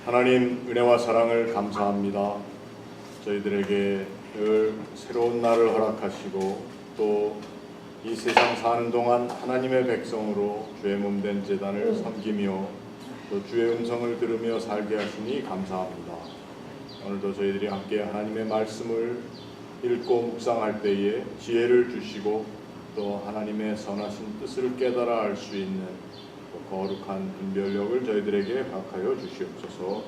하나님 은혜와 사랑을 감사합니다. 저희들에게 늘 새로운 날을 허락하시고 또 이 세상 사는 동안 하나님의 백성으로 주의 몸된 제단을 섬기며 또 주의 음성을 들으며 살게 하시니 감사합니다. 오늘도 저희들이 함께 하나님의 말씀을 읽고 묵상할 때에 지혜를 주시고 또 하나님의 선하신 뜻을 깨달아 알 수 있는 거룩한 분별력을 저희들에게 허락하여 주시옵소서.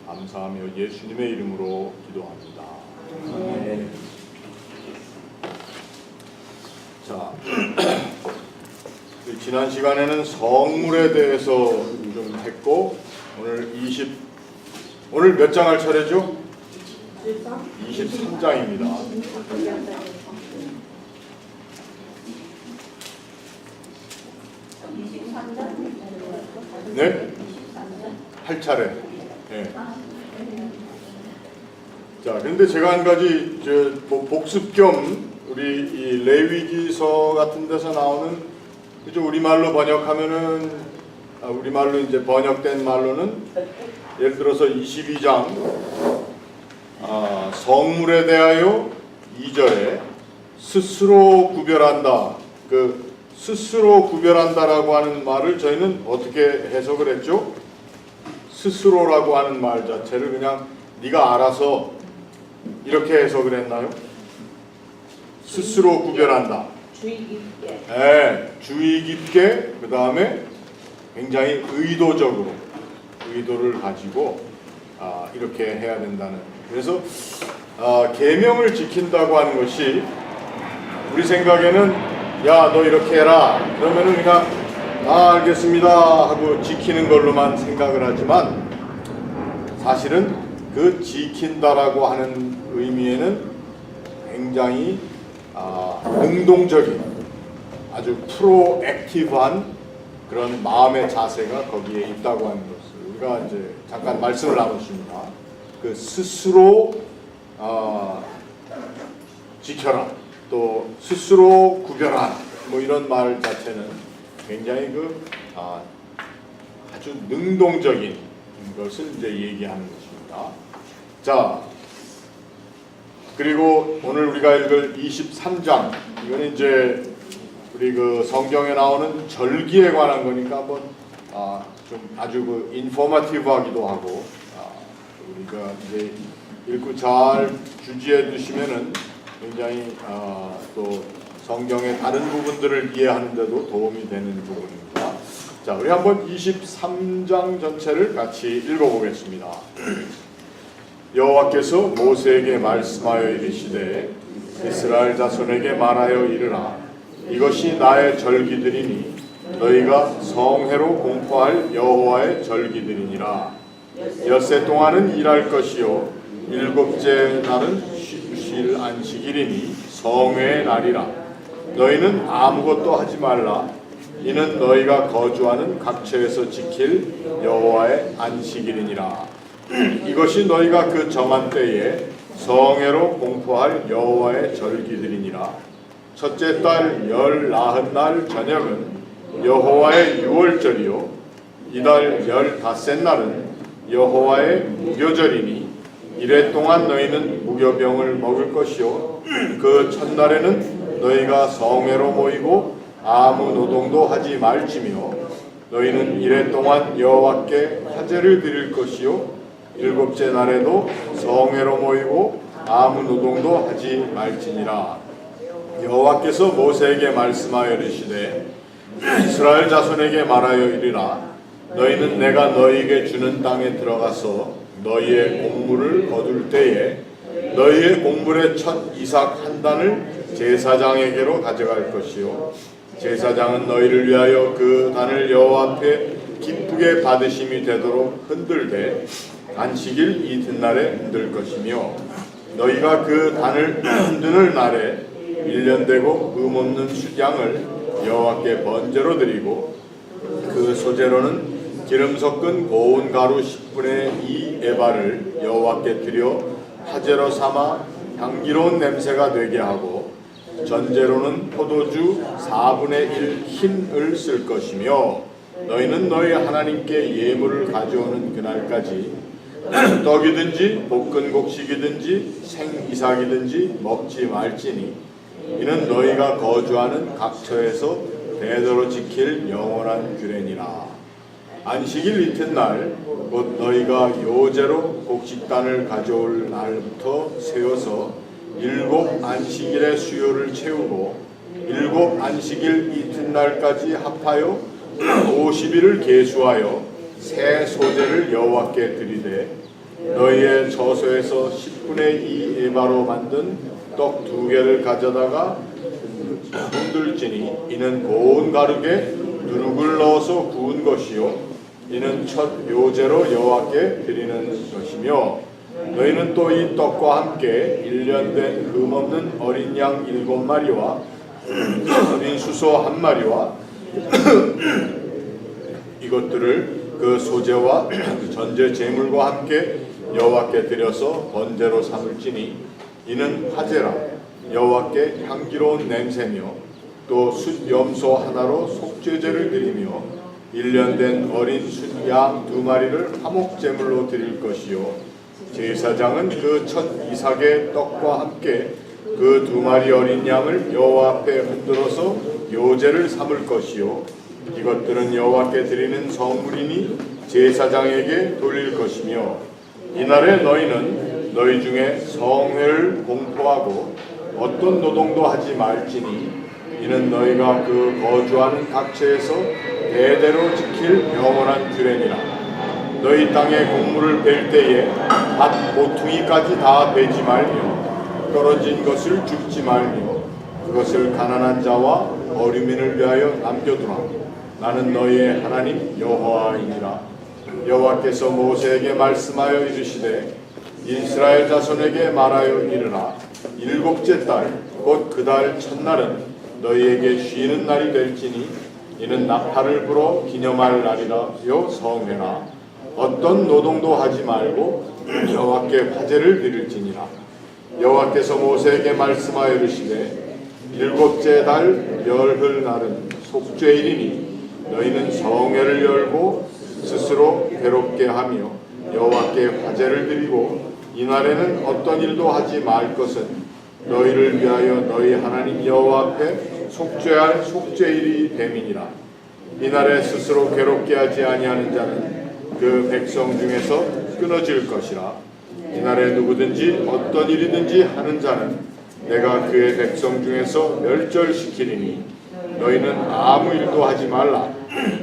감사하며 예수님의 이름으로 기도합니다. 아멘. 자, 지난 시간에는 성물에 대해서 좀 했고 오늘 몇 장 할 차례죠? 23장입니다. 네? 할 차례. 네. 자, 그런데 제가 한 가지 복습 겸 우리 이 레위기서 같은 데서 나오는 우리말로 번역하면은 우리말로 이제 번역된 말로는 예를 들어서 22장 성물에 대하여 2절에 스스로 구별한다. 그 스스로 구별한다라고 하는 말을 저희는 어떻게 해석을 했죠? 스스로라고 하는 말 자체를 그냥 네가 알아서 이렇게 해석을 했나요? 스스로 구별한다. 주의 깊게. 네, 주의 깊게. 그 다음에 굉장히 의도적으로 의도를 가지고 이렇게 해야 된다는. 그래서 계명을 지킨다고 하는 것이 우리 생각에는 야, 너 이렇게 해라. 그러면은 그냥 알겠습니다 하고 지키는 걸로만 생각을 하지만 사실은 그 지킨다라고 하는 의미에는 굉장히 능동적인 아주 프로액티브한 그런 마음의 자세가 거기에 있다고 하는 것을 우리가 이제 잠깐 말씀을 나눴습니다. 그 스스로 지켜라, 또 스스로 구별하라, 뭐 이런 말 자체는 굉장히 아주 능동적인 것을 이제 얘기하는 것입니다. 자, 그리고 오늘 우리가 읽을 23장, 이거는 이제 우리 그 성경에 나오는 절기에 관한 거니까 한번 좀 아주 인포머티브하기도 하고 우리가 이제 읽고 잘 주지해 두시면은 굉장히 또 성경의 다른 부분들을 이해하는 데도 도움이 되는 부분입니다. 자, 우리 한번 23장 전체를 같이 읽어보겠습니다. 여호와께서 모세에게 말씀하여 이르시되 이스라엘 자손에게 말하여 이르라. 이것이 나의 절기들이니 너희가 성회로 공포할 여호와의 절기들이니라. 엿새 동안은 일할 것이요 일곱째 날은 쉴 안식일이니 성회의 날이라. 너희는 아무것도 하지 말라. 이는 너희가 거주하는 각처에서 지킬 여호와의 안식일이니라. 이것이 너희가 그 정한 때에 성회로 공포할 여호와의 절기들이니라. 첫째 달 열 나흔 날 저녁은 여호와의 유월절이요 이달 15째 날은 여호와의 무교절이니 이래 동안 너희는 무교병을 먹을 것이요 그 첫날에는 너희가 성회로 모이고 아무 노동도 하지 말지며 너희는 이래 동안 여호와께 화제를 드릴 것이요 일곱째 날에도 성회로 모이고 아무 노동도 하지 말지니라. 여호와께서 모세에게 말씀하여 이르시되 이스라엘 자손에게 말하여 이르라. 너희는 내가 너희에게 주는 땅에 들어가서 너희의 곡물을 거둘 때에 너희의 곡물의 첫 이삭 한 단을 제사장에게로 가져갈 것이요 제사장은 너희를 위하여 그 단을 여호와 앞에 기쁘게 받으심이 되도록 흔들되 안식일 이튿날에 흔들 것이며 너희가 그 단을 흔드는 날에 1년 되고 흠없는 숫양을 여호와께 번제로 드리고 그 소제로는 기름 섞은 고운 가루 10분의 2 에바를 여호와께 드려 화제로 삼아 향기로운 냄새가 되게 하고 전제로는 포도주 4분의 1 흰을 쓸 것이며 너희는 너희 하나님께 예물을 가져오는 그날까지 떡이든지 볶은 곡식이든지 생이삭이든지 먹지 말지니 이는 너희가 거주하는 각처에서 대대로 지킬 영원한 규례니라. 안식일 이튿날 곧 너희가 요제로 곡식단을 가져올 날부터 세워서 7 안식일의 수요를 채우고 7 안식일 이튿날까지 합하여 50일을 계수하여 새 소재를 여호와께 드리되 너희의 저소에서 10분의 2 에바로 만든 떡 2개를 가져다가 흔들지니 이는 고운 가루에 누룩을 넣어서 구운 것이요 이는 첫 요제로 여호와께 드리는 것이며 너희는 또 이 떡과 함께 1년 된 흠없는 어린 양 7마리와 어린 수소 1마리와 이것들을 그 소제와 전제 제물과 함께 여호와께 드려서 번제로 삼을지니 이는 화제라 여호와께 향기로운 냄새며 또 숫염소 하나로 속죄제를 드리며 1년 된 어린 숫양 2마리를 화목제물로 드릴 것이요 제사장은 그 첫 이삭의 떡과 함께 그 2마리 어린 양을 여호와 앞에 흔들어서 요제를 삼을 것이요 이것들은 여호와께 드리는 성물이니 제사장에게 돌릴 것이며 이날에 너희는 너희 중에 성회를 공포하고 어떤 노동도 하지 말지니 이는 너희가 그 거주하는 각처에서 대대로 지킬 영원한 규례니라. 너희 땅에 곡물을 벨 때에 밭 모퉁이까지 다 베지 말며 떨어진 것을 줍지 말며 그것을 가난한 자와 어린이를 위하여 남겨두라. 나는 너희의 하나님 여호와이니라. 여호와께서 모세에게 말씀하여 이르시되 이스라엘 자손에게 말하여 이르라. 7째 달 곧 그 달 첫날은 너희에게 쉬는 날이 될지니 이는 나팔을 불어 기념할 날이라요 성회라. 어떤 노동도 하지 말고 여호와께 화제를 드릴지니라. 여호와께서 모세에게 말씀하여 이르시되 7째 달 열흘 날은 속죄일이니 너희는 성회를 열고 스스로 괴롭게 하며 여호와께 화제를 드리고 이날에는 어떤 일도 하지 말 것은 너희를 위하여 너희 하나님 여호와 앞에 속죄할 속죄일이 됨이니라. 이날에 스스로 괴롭게 하지 아니하는 자는 그 백성 중에서 끊어질 것이라. 이날에 누구든지 어떤 일이든지 하는 자는 내가 그의 백성 중에서 멸절시키리니 너희는 아무 일도 하지 말라.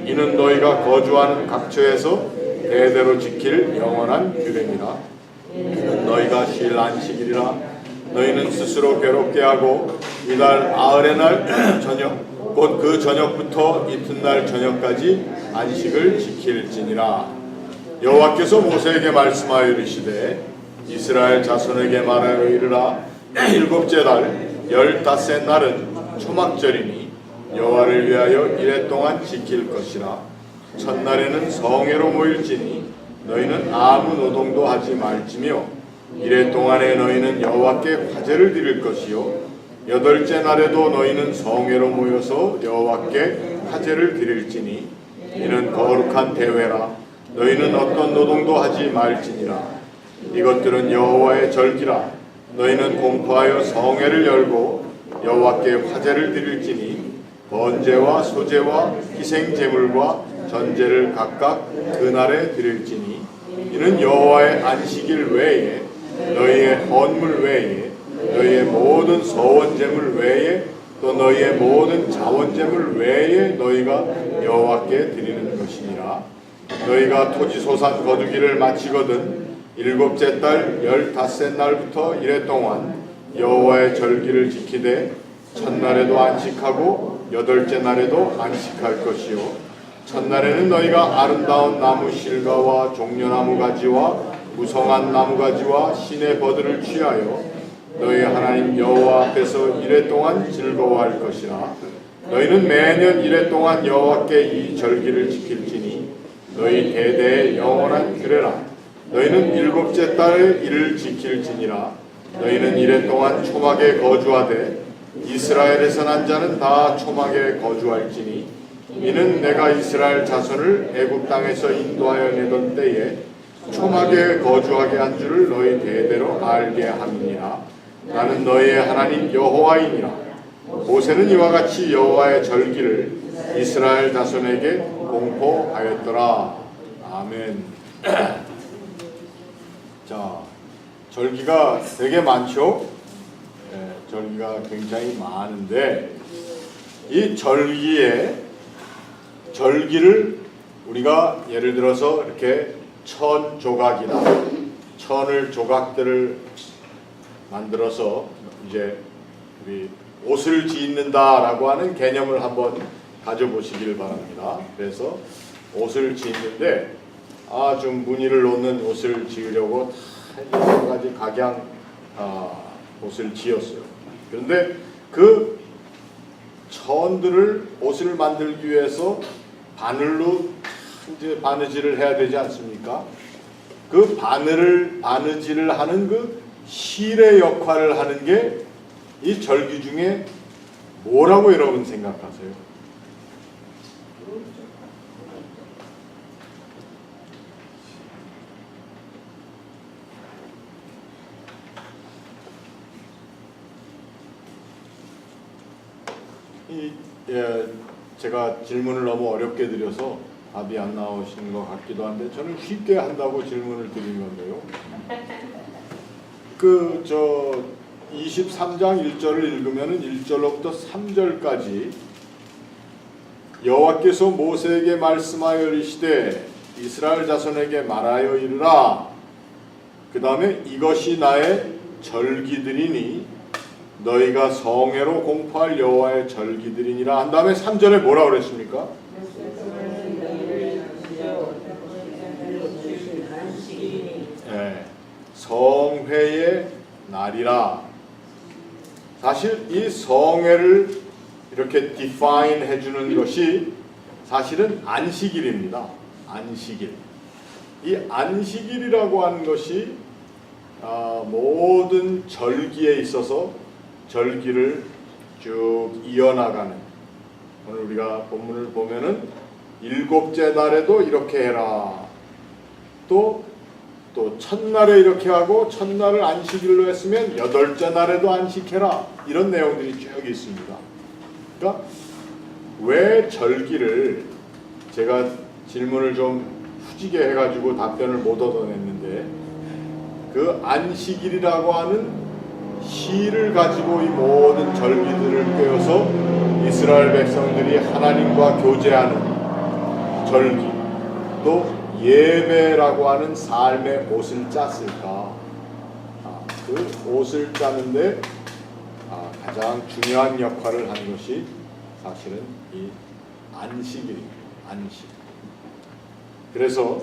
이는 너희가 거주하는 각처에서 대대로 지킬 영원한 규례니라. 이는 너희가 쉴 안식일이라. 너희는 스스로 괴롭게 하고 이달 아흘의 날 저녁 곧 그 저녁부터 이튿날 저녁까지 안식을 지킬지니라. 여호와께서 모세에게 말씀하여 이르시되 이스라엘 자손에게 말하여 이르라. 7째 달 15째 날은 초막절이니 여호와를 위하여 이레 동안 지킬 것이라. 첫날에는 성회로 모일지니 너희는 아무 노동도 하지 말지며 이레 동안에 너희는 여호와께 화제를 드릴 것이요 8째 날에도 너희는 성회로 모여서 여호와께 화제를 드릴지니 이는 거룩한 대회라. 너희는 어떤 노동도 하지 말지니라. 이것들은 여호와의 절기라. 너희는 공포하여 성회를 열고 여호와께 화제를 드릴지니 번제와 소제와 희생제물과 전제를 각각 그날에 드릴지니 이는 여호와의 안식일 외에 너희의 헌물 외에 너희의 모든 서원제물 외에 또 너희의 모든 자원제물 외에 너희가 여호와께 드리는 것이니라. 너희가 토지소산 거두기를 마치거든 7째 달 15째 날부터 이레 동안 여호와의 절기를 지키되 첫날에도 안식하고 8째 날에도 안식할 것이요 첫날에는 너희가 아름다운 나무 실과와 종려나무 가지와 무성한 나무 가지와 신의 버들을 취하여 너희 하나님 여호와 앞에서 이레 동안 즐거워할 것이라. 너희는 매년 이레 동안 여호와께 이 절기를 지킬지니 너희 대대의 영원한 규례라. 너희는 7째 달에 이를 지킬지니라. 너희는 이레 동안 초막에 거주하되 이스라엘에서 난 자는 다 초막에 거주할지니 이는 내가 이스라엘 자손을 애굽 땅에서 인도하여 내던 때에 초막에 거주하게 한 줄을 너희 대대로 알게 함이니라. 나는 너희의 하나님 여호와이니라. 모세는 이와 같이 여호와의 절기를 이스라엘 자손에게 공포하였더라. 아멘. 자, 절기가 되게 많죠. 절기가 굉장히 많은데 이 절기를 우리가 예를 들어서 이렇게 천 조각이나 천을 조각들을 만들어서 이제 우리 옷을 짓는다라고 하는 개념을 한번 가져보시길 바랍니다. 그래서 옷을 짓는데 좀 무늬를 놓는 옷을 지으려고 다 여러 가지 각양 옷을 지었어요. 그런데 그 천들을 옷을 만들기 위해서 바늘로 이제 바느질을 해야 되지 않습니까? 그 바느질을 하는 그 실의 역할을 하는 게 이 절기 중에 뭐라고 여러분 생각하세요? 제가 질문을 너무 어렵게 드려서 답이 안 나오시는 것 같기도 한데 저는 쉽게 한다고 질문을 드린 건데요. 23장 1절을 읽으면 1절로부터 3절까지 여호와께서 모세에게 말씀하여 이르시되 이스라엘 자손에게 말하여 이르라. 그 다음에 이것이 나의 절기들이니 너희가 성회로 공포할 여호와의 절기들이니라 한 다음에 3절에 뭐라고 그랬습니까? 성회의 날이라. 사실 이 성회를 이렇게 define 해주는 것이 사실은 안식일입니다. 안식일. 이 안식일이라고 하는 것이 모든 절기에 있어서 절기를 쭉 이어나가는, 오늘 우리가 본문을 보면은 일곱째 날에도 이렇게 해라, 또 첫날에 이렇게 하고 첫날을 안식일로 했으면 여덟째 날에도 안식해라, 이런 내용들이 쭉 있습니다. 그러니까 왜 절기를, 제가 질문을 좀 후지게 해가지고 답변을 못 얻어냈는데, 그 안식일이라고 하는 시를 가지고 이 모든 절기들을 꿰어서 이스라엘 백성들이 하나님과 교제하는 절기, 또 예배라고 하는 삶의 옷을 짰을까? 그 옷을 짜는데 가장 중요한 역할을 한 것이 사실은 이 안식일입니다. 안식. 그래서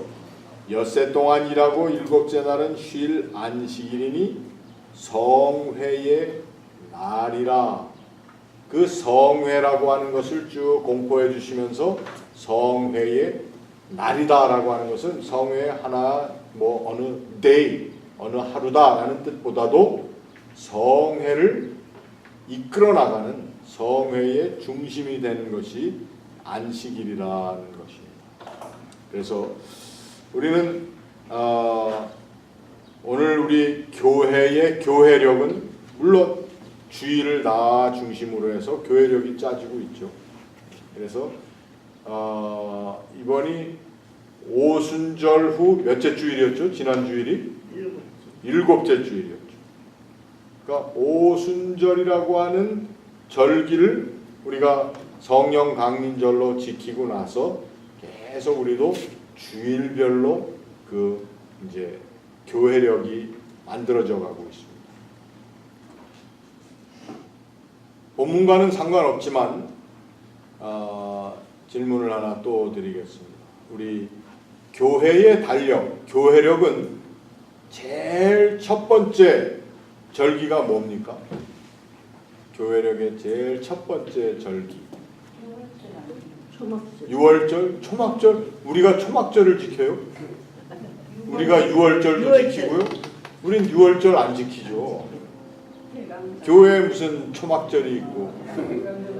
엿새 동안 일하고 일곱째 날은 쉴 안식일이니 성회의 날이라. 그 성회라고 하는 것을 쭉 공포해 주시면서 성회의 날이다라고 하는 것은 성회의 하나, 어느 day, 어느 하루다라는 뜻보다도 성회를 이끌어 나가는 성회의 중심이 되는 것이 안식일이라는 것입니다. 그래서 우리는 오늘 우리 교회의 교회력은 물론 주일을 다 중심으로 해서 교회력이 짜지고 있죠. 그래서 이번이 오순절 후 몇째 주일이었죠? 지난 주일이? 일곱째 주일이었죠. 그러니까 오순절이라고 하는 절기를 우리가 성령 강림절로 지키고 나서 계속 우리도 주일별로 그 이제 교회력이 만들어져 가고 있습니다. 본문과는 상관없지만 질문을 하나 또 드리겠습니다. 우리 교회의 달력, 교회력은 제일 첫 번째 절기가 뭡니까? 교회력의 제일 첫 번째 절기. 유월절, 초막절. 우리가 초막절을 지켜요? 우리가 유월절도 지키고요? 우린 유월절 안 지키죠. 교회에 무슨 초막절이 있고.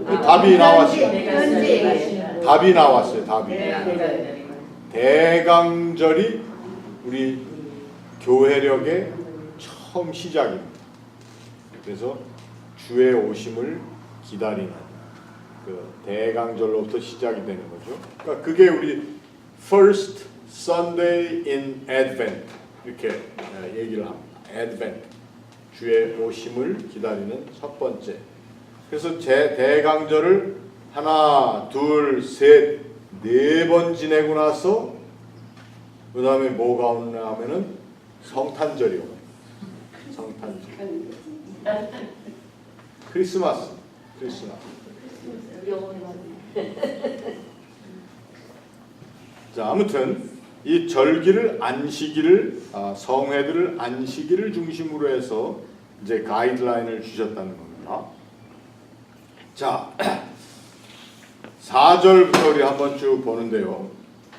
답이 나왔어요. 답이 나왔어요. 답이. 대강절이 우리 교회력의 처음 시작입니다. 그래서 주의 오심을 기다리는 그 대강절로부터 시작이 되는 거죠. 그러니까 그게 우리 First Sunday in Advent 이렇게 얘기를 합니다. Advent, 주의 오심을 기다리는 첫 번째. 그래서 제 대강절을 하나, 둘, 셋, 네 번 지내고 나서 그 다음에 뭐가 오냐 하면은 성탄절이 오요. 성탄절. 크리스마스. 자, 아무튼 이 절기를 안식일을 성회들을 안식일을 중심으로 해서 이제 가이드라인을 주셨다는 겁니다. 자, 4절부터 우리 한번 쭉 보는데요.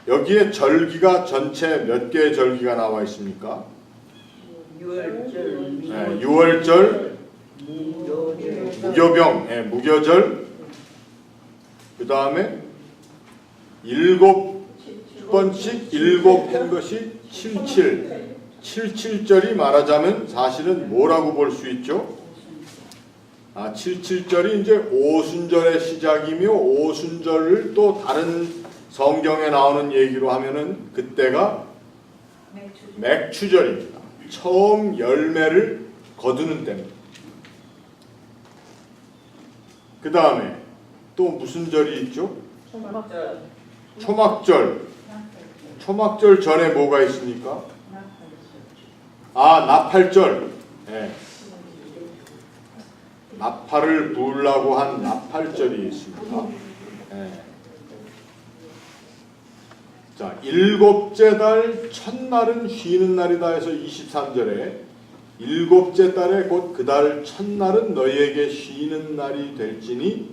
여기에 절기가 전체 몇 개의 절기가 나와 있습니까? 유월절, 무교병, 무교절, 그 다음에 7번씩 7 한 것이 77. 77절이 말하자면 사실은 뭐라고 볼 수 있죠? 77절이 이제 오순절의 시작이며 오순절을 또 다른 성경에 나오는 얘기로 하면은 그때가 맥추절입니다. 처음 열매를 거두는 때입니다. 그 다음에 또 무슨 절이 있죠? 초막절. 초막절 전에 뭐가 있습니까? 나팔절. 네. 나팔을 부으려고 한 나팔절이 있습니다. 네. 자, 7째 달 첫날은 쉬는 날이다 해서 23절에 7째 달에 곧 그 달 첫날은 너희에게 쉬는 날이 될지니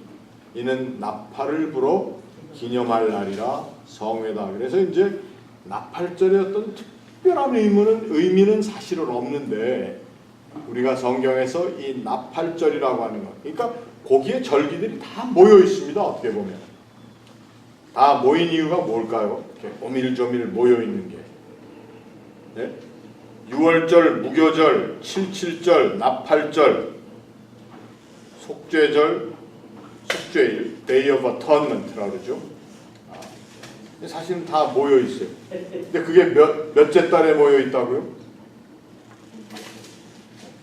이는 나팔을 불어 기념할 날이라 성회다. 그래서 이제 나팔절의 어떤 특별한 의미는 사실은 없는데 우리가 성경에서 이 나팔절이라고 하는 것, 그러니까 거기에 절기들이 다 모여 있습니다. 어떻게 보면 다 모인 이유가 뭘까요? 이렇게 오밀조밀 모여 있는 게, 네? 6월절, 무교절, 77절, 나팔절, 속죄절, 속죄일, Day of Atonement라고 그러죠. 사실은 다 모여 있어요. 근데 그게 몇째 달에 모여 있다고요?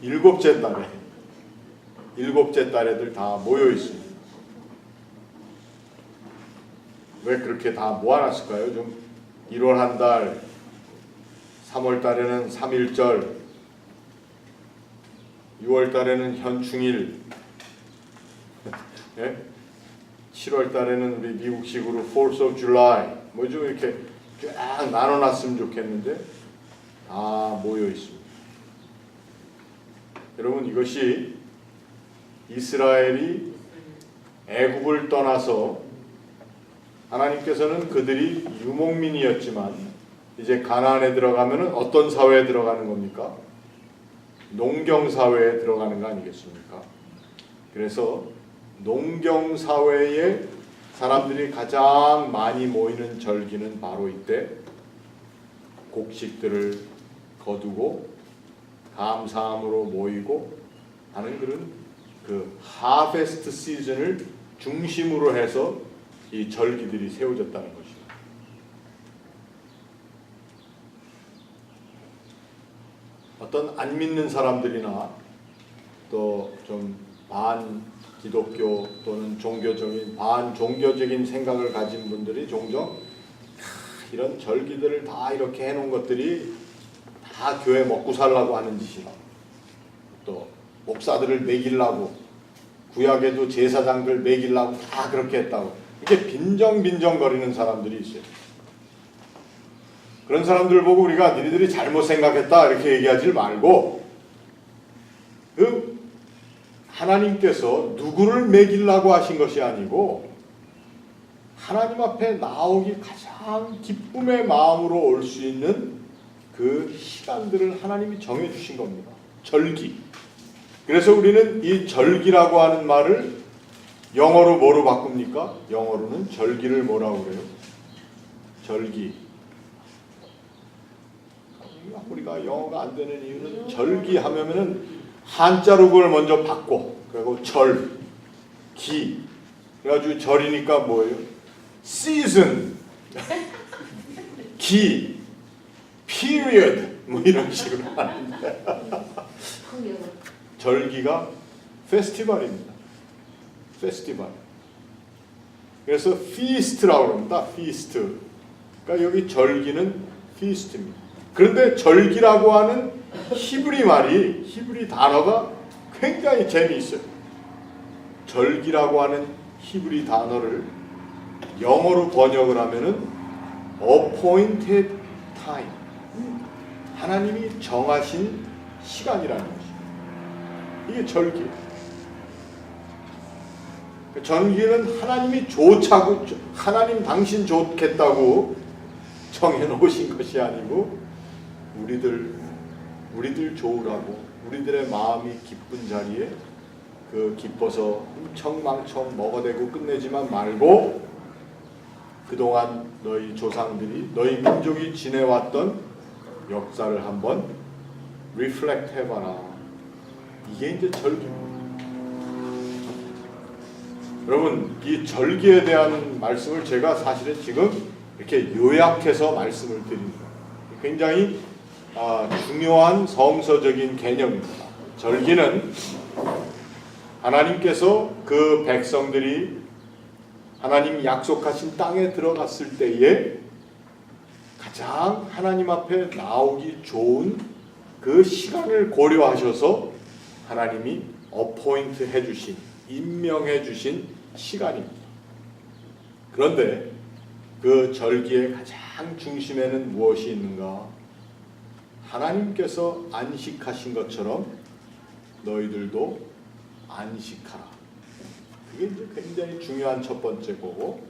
7째 달에. 7째 달에들 다 모여 있습니다. 왜 그렇게 다 모아놨을까요? 좀 1월 한 달, 3월 달에는 3.1절, 6월 달에는 현충일, 예? 7월 달에는 우리 미국식으로 4th of July, 뭐 좀 이렇게 쫙 나눠놨으면 좋겠는데 다 모여 있습니다. 여러분, 이것이 이스라엘이 애굽을 떠나서 하나님께서는 그들이 유목민이었지만 이제 가나안에 들어가면은 어떤 사회에 들어가는 겁니까? 농경사회에 들어가는 거 아니겠습니까? 그래서 농경사회에 사람들이 가장 많이 모이는 절기는 바로 이때 곡식들을 거두고 감사함으로 모이고 하는 그런 그 하베스트 시즌을 중심으로 해서 이 절기들이 세워졌다는 것입니다. 어떤 안 믿는 사람들이나 또 좀 반기독교 또는 종교적인 반종교적인 생각을 가진 분들이 종종 이런 절기들을 다 이렇게 해놓은 것들이 다 교회 먹고 살라고 하는 짓이다. 또 목사들을 먹이려고, 구약에도 제사장들 먹이려고 다 그렇게 했다고. 이렇게 빈정거리는 사람들이 있어요. 그런 사람들 보고 우리가 니네들이 잘못 생각했다 이렇게 얘기하지 말고, 하나님께서 누구를 먹이려고 하신 것이 아니고 하나님 앞에 나오기 가장 기쁨의 마음으로 올 수 있는 그 시간들을 하나님이 정해주신 겁니다. 절기. 그래서 우리는 이 절기라고 하는 말을 영어로 뭐로 바꿉니까? 영어로는 절기를 뭐라고 그래요? 절기. 우리가 영어가 안 되는 이유는 절기하면은 한자로 그걸 먼저 바꿔. 그리고 절, 기. 그래가지고 절이니까 뭐예요? season, 기, period 뭐 이런 식으로 하는데 절기가 페스티벌입니다. 페스티벌. 그래서 feast라고 합니다. feast. 그러니까 여기 절기는 feast입니다. 그런데 절기라고 하는 히브리 단어가 굉장히 재미있어요. 절기라고 하는 히브리 단어를 영어로 번역을 하면은 appointed time, 하나님이 정하신 시간이라는 것이죠. 이게 절기예요. 절기는 하나님이 좋자고, 하나님 당신 좋겠다고 정해놓으신 것이 아니고 우리들 좋으라고, 우리들의 마음이 기쁜 자리에 그 기뻐서 흥청망청 먹어대고 끝내지만 말고 그동안 너희 조상들이, 너희 민족이 지내왔던 역사를 한번 리플렉트 해봐라. 이게 이제 절기입니다. 여러분, 이 절기에 대한 말씀을 제가 사실은 지금 이렇게 요약해서 말씀을 드립니다. 굉장히 중요한 성서적인 개념입니다. 절기는 하나님께서 그 백성들이 하나님 약속하신 땅에 들어갔을 때에 가장 하나님 앞에 나오기 좋은 그 시간을 고려하셔서 하나님이 어포인트 해주신, 임명해 주신 시간입니다. 그런데 그 절기의 가장 중심에는 무엇이 있는가? 하나님께서 안식하신 것처럼 너희들도 안식하라. 그게 이제 굉장히 중요한 첫 번째 거고,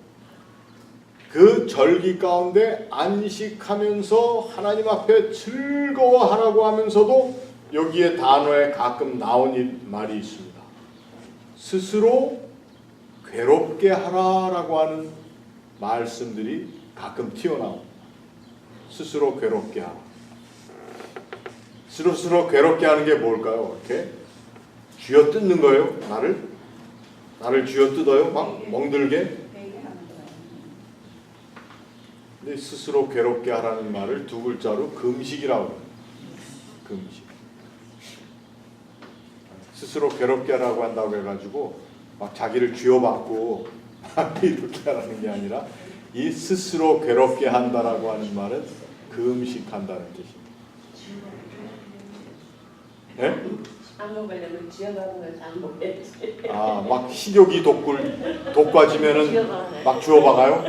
그 절기 가운데 안식하면서 하나님 앞에 즐거워하라고 하면서도 여기에 단어에 가끔 나온 말이 있습니다. 스스로 괴롭게 하라라고 하는 말씀들이 가끔 튀어나옵니다. 스스로 괴롭게 하라. 스스로 괴롭게 하는 게 뭘까요? 이렇게 쥐어뜯는 거예요. 나를 쥐어뜯어요. 막 멍들게. 근데 스스로 괴롭게 하라는 말을 두 글자로 금식이라고 해요. 금식. 스스로 괴롭게 하라고 한다고 해가지고 막 자기를 쥐어박고 막 이렇게 하라는 게 아니라, 이 스스로 괴롭게 한다라고 하는 말은 금식한다는 뜻입니다. 네? 안 먹으려면 쥐어가는 걸 안 먹겠지. 막 식욕이 독과지면은 막 주워박아요?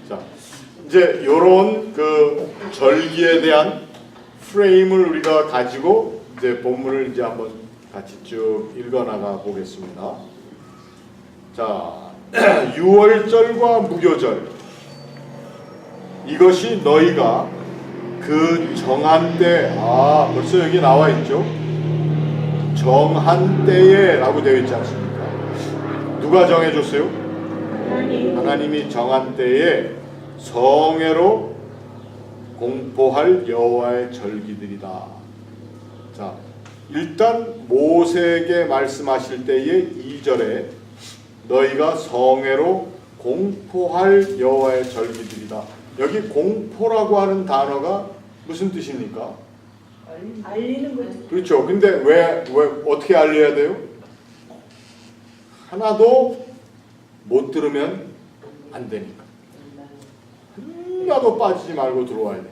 자, 이제 요런 그 절기에 대한 프레임을 우리가 가지고 이제 본문을 이제 한번 같이 쭉 읽어나가 보겠습니다. 자, 유월절과 무교절, 이것이 너희가 그 정한 때, 벌써 여기 나와 있죠. 정한 때에 라고 되어 있지 않습니까? 누가 정해줬어요? 하나님이 정한 때에 성회로 공포할 여호와의 절기들이다. 자, 일단 모세에게 말씀하실 때에 2절에 너희가 성회로 공포할 여호와의 절기들이다. 여기 공포라고 하는 단어가 무슨 뜻입니까? 알리는 거지. 그렇죠. 근데 왜 어떻게 알려야 돼요? 하나도 못 들으면 안 되니까. 하나도 빠지지 말고 들어와야 돼.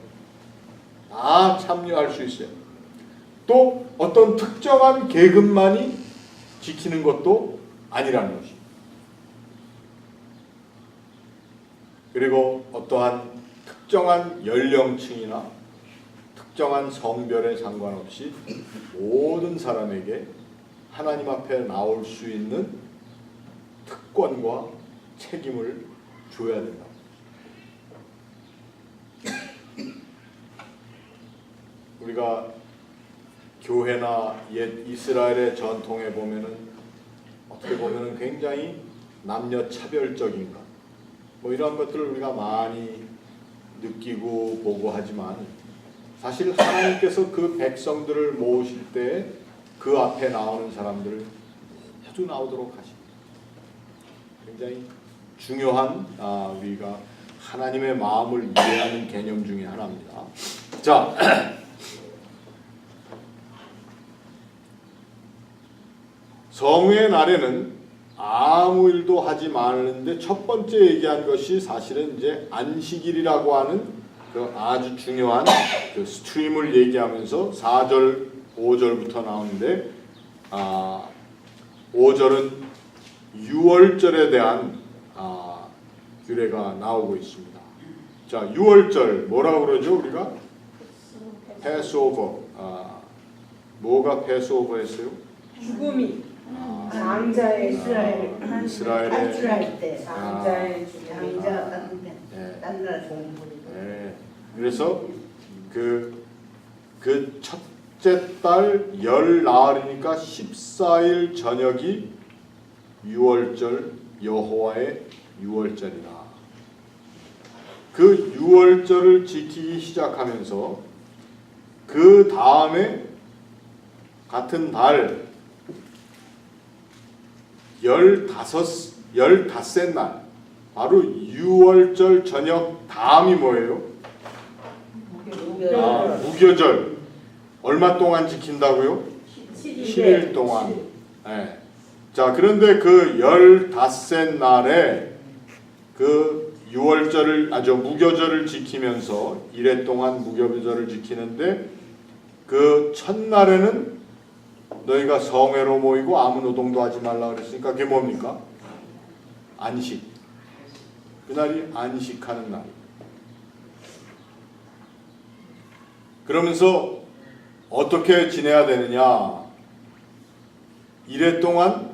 다 참여할 수 있어요. 또 어떤 특정한 계급만이 지키는 것도 아니라는 것입니다. 그리고 어떠한 특정한 연령층이나 특정한 성별에 상관없이 모든 사람에게 하나님 앞에 나올 수 있는 특권과 책임을 줘야 된다. 우리가 교회나 옛 이스라엘의 전통에 보면은 어떻게 보면은 굉장히 남녀 차별적인 것, 뭐 이런 것들을 우리가 많이 느끼고 보고 하지만 사실 하나님께서 그 백성들을 모으실 때 그 앞에 나오는 사람들을 모두 나오도록 하십니다. 굉장히 중요한 우리가 하나님의 마음을 이해하는 개념 중에 하나입니다. 자, 성회의 날에는 아무 일도 하지 말는데 첫 번째 얘기한 것이 사실은 이제 안식일이라고 하는 그 아주 중요한 그 스트림을 얘기하면서 4절, 5절부터 나오는데 5절은 유월절에 대한 규례가 나오고 있습니다. 자, 유월절 뭐라고 그러죠 우리가? 패스오버. 뭐가 패스오버였어요? 죽음이 장자의 이스라엘의 탈출할 때 장자의 죽음이 장자 딴 나라 네. 그래서 그 첫째 달 열 나흘이니까 14일 저녁이 유월절 여호와의 유월절이다. 그 유월절을 지키기 시작하면서 그 다음에 같은 달 15째 날 바로 유월절 저녁 다음이 뭐예요? 무교절. 얼마 동안 지킨다고요? 7일 동안. 네. 자, 그런데 그 15째 날에 그 유월절을 무교절을 지키면서 1회 동안 무교절을 지키는데 그 첫날에는 너희가 성회로 모이고 아무 노동도 하지 말라 그랬으니까 그게 뭡니까? 안식. 그날이 안식하는 날. 그러면서 어떻게 지내야 되느냐? 1회 동안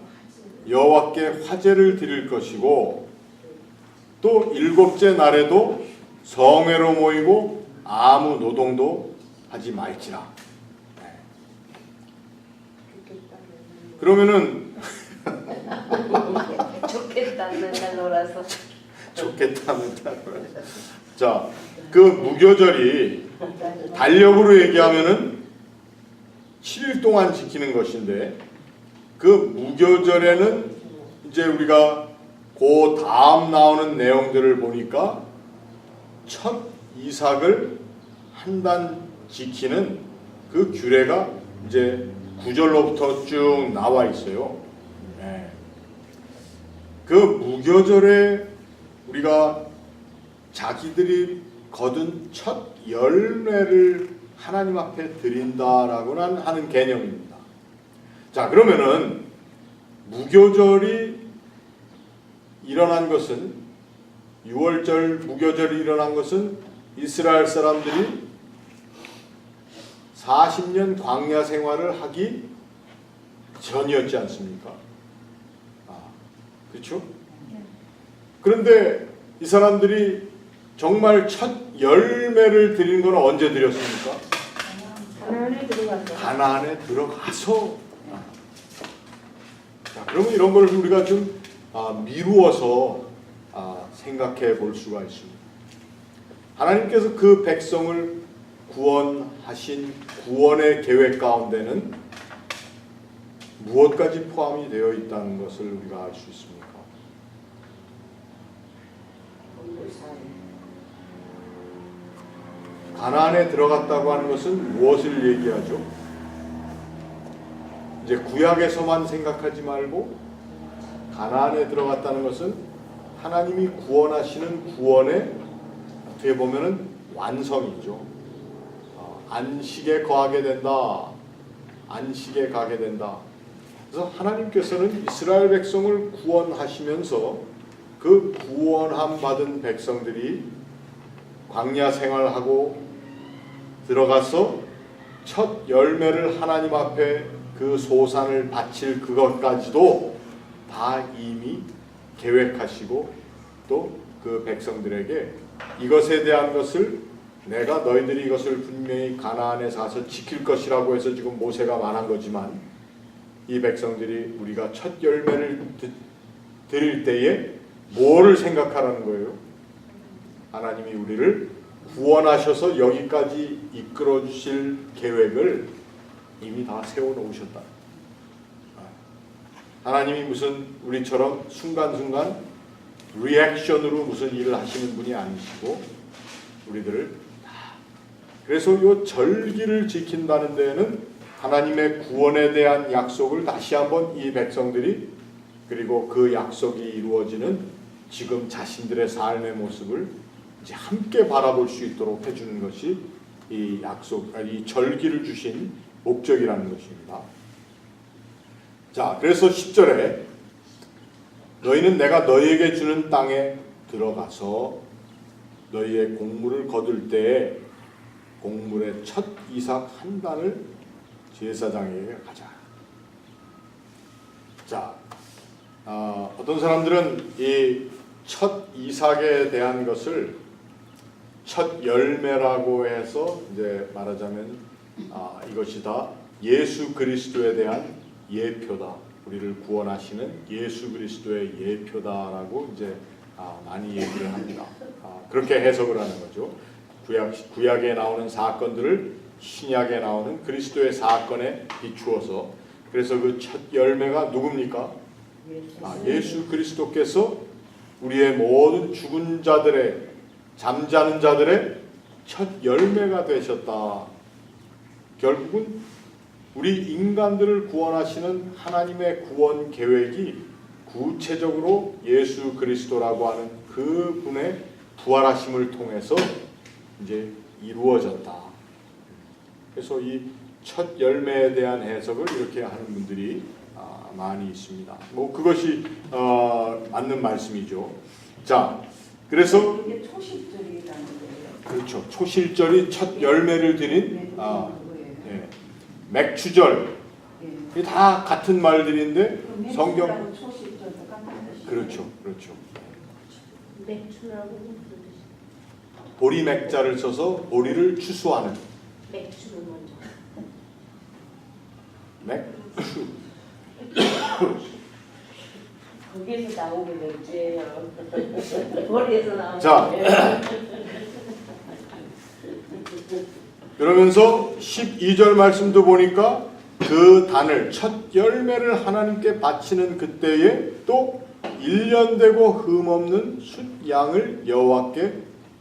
여호와께 화제를 드릴 것이고 또 7째 날에도 성회로 모이고 아무 노동도 하지 말지라. 그러면은 좋겠다는 날 놀아서 좋겠다는 단어를. 자, 그 무교절이 달력으로 얘기하면은 7일 동안 지키는 것인데 그 무교절에는 이제 우리가 그 다음 나오는 내용들을 보니까 첫 이삭을 한 단 지키는 그 규례가 이제 9절로부터 쭉 나와 있어요. 네. 그 무교절에 우리가 자기들이 거둔 첫 열매를 하나님 앞에 드린다라고는 하는 개념입니다. 자, 그러면은 무교절이 일어난 것은 6월절 무교절이 일어난 것은 이스라엘 사람들이 40년 광야 생활을 하기 전이었지 않습니까? 그렇죠? 그런데 이 사람들이 정말 첫 열매를 드린 건 언제 드렸습니까? 가나안에 들어가서 가나안에 들어가서. 자, 그러면 이런 걸 우리가 좀 미루어서 생각해 볼 수가 있습니다. 하나님께서 그 백성을 구원하신 구원의 계획 가운데는 무엇까지 포함이 되어 있다는 것을 우리가 알 수 있습니까? 가나안에 들어갔다고 하는 것은 무엇을 얘기하죠? 이제 구약에서만 생각하지 말고 가나안에 들어갔다는 것은 하나님이 구원하시는 구원의 어떻게 보면은 완성이죠. 안식에 거하게 된다. 안식에 가게 된다. 그래서 하나님께서는 이스라엘 백성을 구원하시면서 그 구원함 받은 백성들이 광야 생활하고 들어가서 첫 열매를 하나님 앞에 그 소산을 바칠 그것까지도 다 이미 계획하시고 또 그 백성들에게 이것에 대한 것을 내가 너희들이 이것을 분명히 가나안에 가서 지킬 것이라고 해서 지금 모세가 말한 거지만 이 백성들이 우리가 첫 열매를 드릴 때에 뭐를 생각하라는 거예요? 하나님이 우리를 구원하셔서 여기까지 이끌어 주실 계획을 이미 다 세워놓으셨다. 하나님이 무슨 우리처럼 순간순간 리액션으로 무슨 일을 하시는 분이 아니시고 우리들을 다, 그래서 이 절기를 지킨다는 데에는 하나님의 구원에 대한 약속을 다시 한번 이 백성들이, 그리고 그 약속이 이루어지는 지금 자신들의 삶의 모습을 이제 함께 바라볼 수 있도록 해주는 것이 이 약속, 이 절기를 주신 목적이라는 것입니다. 자, 그래서 10절에 너희는 내가 너희에게 주는 땅에 들어가서 너희의 곡물을 거둘 때에 곡물의 첫 이삭 한 단을 제사장에게 가자. 자, 어떤 사람들은 이 첫 이삭에 대한 것을 첫 열매라고 해서 이제 말하자면 이것이 다 예수 그리스도에 대한 예표다. 우리를 구원하시는 예수 그리스도의 예표다라고 이제 많이 얘기를 합니다. 그렇게 해석을 하는 거죠. 구약에 나오는 사건들을 신약에 나오는 그리스도의 사건에 비추어서, 그래서 그 첫 열매가 누굽니까? 예수 그리스도께서 우리의 모든 죽은 자들의, 잠자는 자들의 첫 열매가 되셨다. 결국은 우리 인간들을 구원하시는 하나님의 구원 계획이 구체적으로 예수 그리스도라고 하는 그 분의 부활하심을 통해서 이제 이루어졌다. 그래서 이 첫 열매에 대한 해석을 이렇게 하는 분들이 많이 있습니다. 뭐 그것이 맞는 말씀이죠. 자, 그래서 이게 초실절이라는 거예요. 그렇죠. 초실절이 첫 열매를 드린 예, 맥추절, 이게 다 같은 말들인데 성경 초실절 똑같은 뜻이에요. 그렇죠, 그렇죠. 맥주라고 보리 맥자를 써서 보리를 추수하는 맥주는 먼저. 맥추. 거기에서 나오게 맥주예요. 머리에서 나오는. 자, 그러면서 12절 말씀도 보니까 그 단을 첫 열매를 하나님께 바치는 그때에 또 1년 되고 흠없는 숫양을 여호와께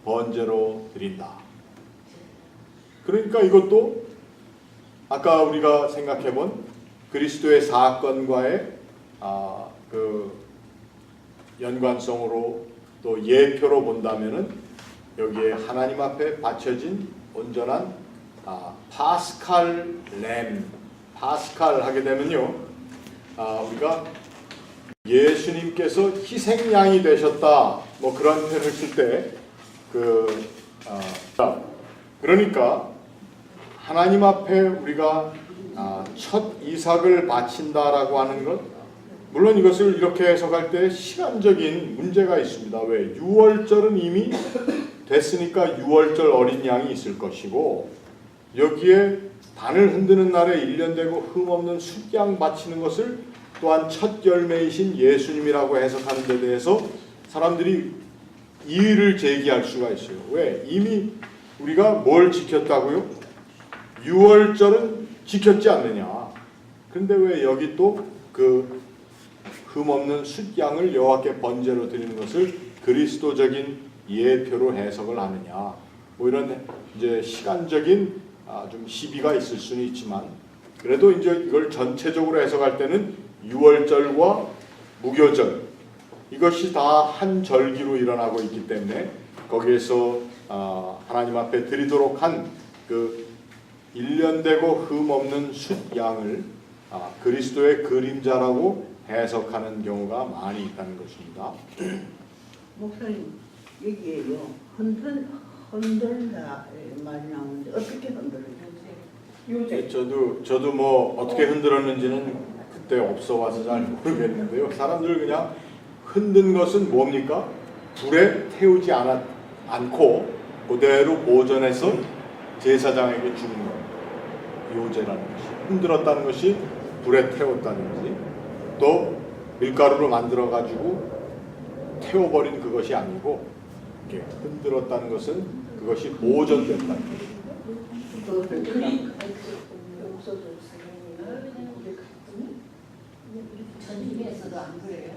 번제로 드린다. 그러니까 이것도 아까 우리가 생각해본 그리스도의 사건과의 그 연관성으로 또 예표로 본다면은 여기에 하나님 앞에 바쳐진 온전한 파스칼 램, 파스칼 하게 되면요, 우리가 예수님께서 희생양이 되셨다, 뭐 그런 표현을 쓸 때 그러니까 하나님 앞에 우리가 첫 이삭을 바친다라고 하는 것, 물론 이것을 이렇게 해석할 때 시간적인 문제가 있습니다. 왜? 6월절은 이미 됐으니까 6월절 어린 양이 있을 것이고, 여기에 단을 흔드는 날에 1년 되고 흠없는 숫양 바치는 것을 또한 첫 열매이신 예수님이라고 해석하는 데 대해서 사람들이 이의를 제기할 수가 있어요. 왜? 이미 우리가 뭘 지켰다고요? 6월절은 지켰지 않느냐. 그런데 왜 여기 또 그 흠없는 숫양을 여호와께 번제로 드리는 것을 그리스도적인 예표로 해석을 하느냐. 뭐 이런 이제 시간적인 좀 시비가 있을 수는 있지만, 그래도 이제 이걸 전체적으로 해석할 때는 6월절과 무교절, 이것이 다 한 절기로 일어나고 있기 때문에 거기에서 하나님 앞에 드리도록 한 그 1년 되고 흠없는 숫양을 그리스도의 그림자라고 해석하는 경우가 많이 있다는 것입니다. 목사님, 여기에요. 흔들다 말이 나오는데 어떻게 흔들어요? 저도 뭐 어떻게 흔들었는지는 그때 없어 와서 잘 모르겠는데요. 사람들 그냥 흔든 것은 뭡니까? 불에 태우지 않고 그대로 보존해서 제사장에게 주는 겁니다. 요제라는 것이. 흔들었다는 것이 불에 태웠다는 것이. 또 밀가루로 만들어 가지고 태워버린 그것이 아니고 이렇게 흔들었다는 것은 그것이 보존됐다는 거예요. 전중에서도 안 그래요?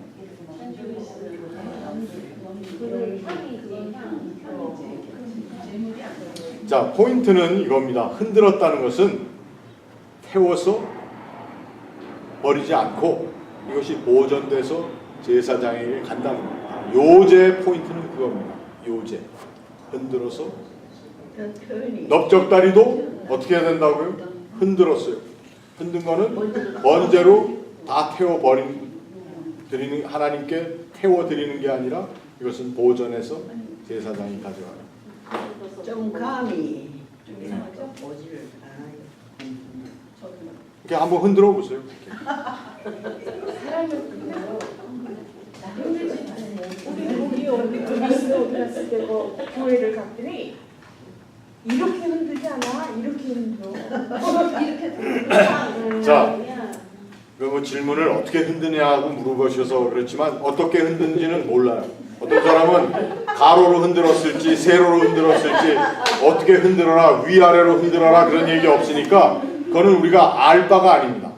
자, 포인트는 이겁니다. 흔들었다는 것은 태워서 버리지 않고 이것이 보존돼서 제사장에게 간다는 겁니다. 요제 포인트는 그겁니다. 요제. 흔들어서 표현이 넓적다리도 어떻게 해야 된다고요? 흔들었어요. 흔든 거는 번제로 다 드리는 하나님께 태워 드리는 게 아니라 이것은 보존해서 제사장이 가져가는. 좀 감이 보지를 않아요. 이렇게 한번 흔들어 보세요. 우리 어디 그리스도 갔을 때 교회를 갔더니 이렇게 흔들지 않아? 이렇게 흔들어. 자, 그 질문을 어떻게 흔드냐고 물어보셔서 그렇지만 어떻게 흔든지는 몰라요. 어떤 사람은 가로로 흔들었을지 세로로 흔들었을지 어떻게 흔들어라 위아래로 흔들어라 그런 얘기 없으니까 그거는 우리가 알 바가 아닙니다.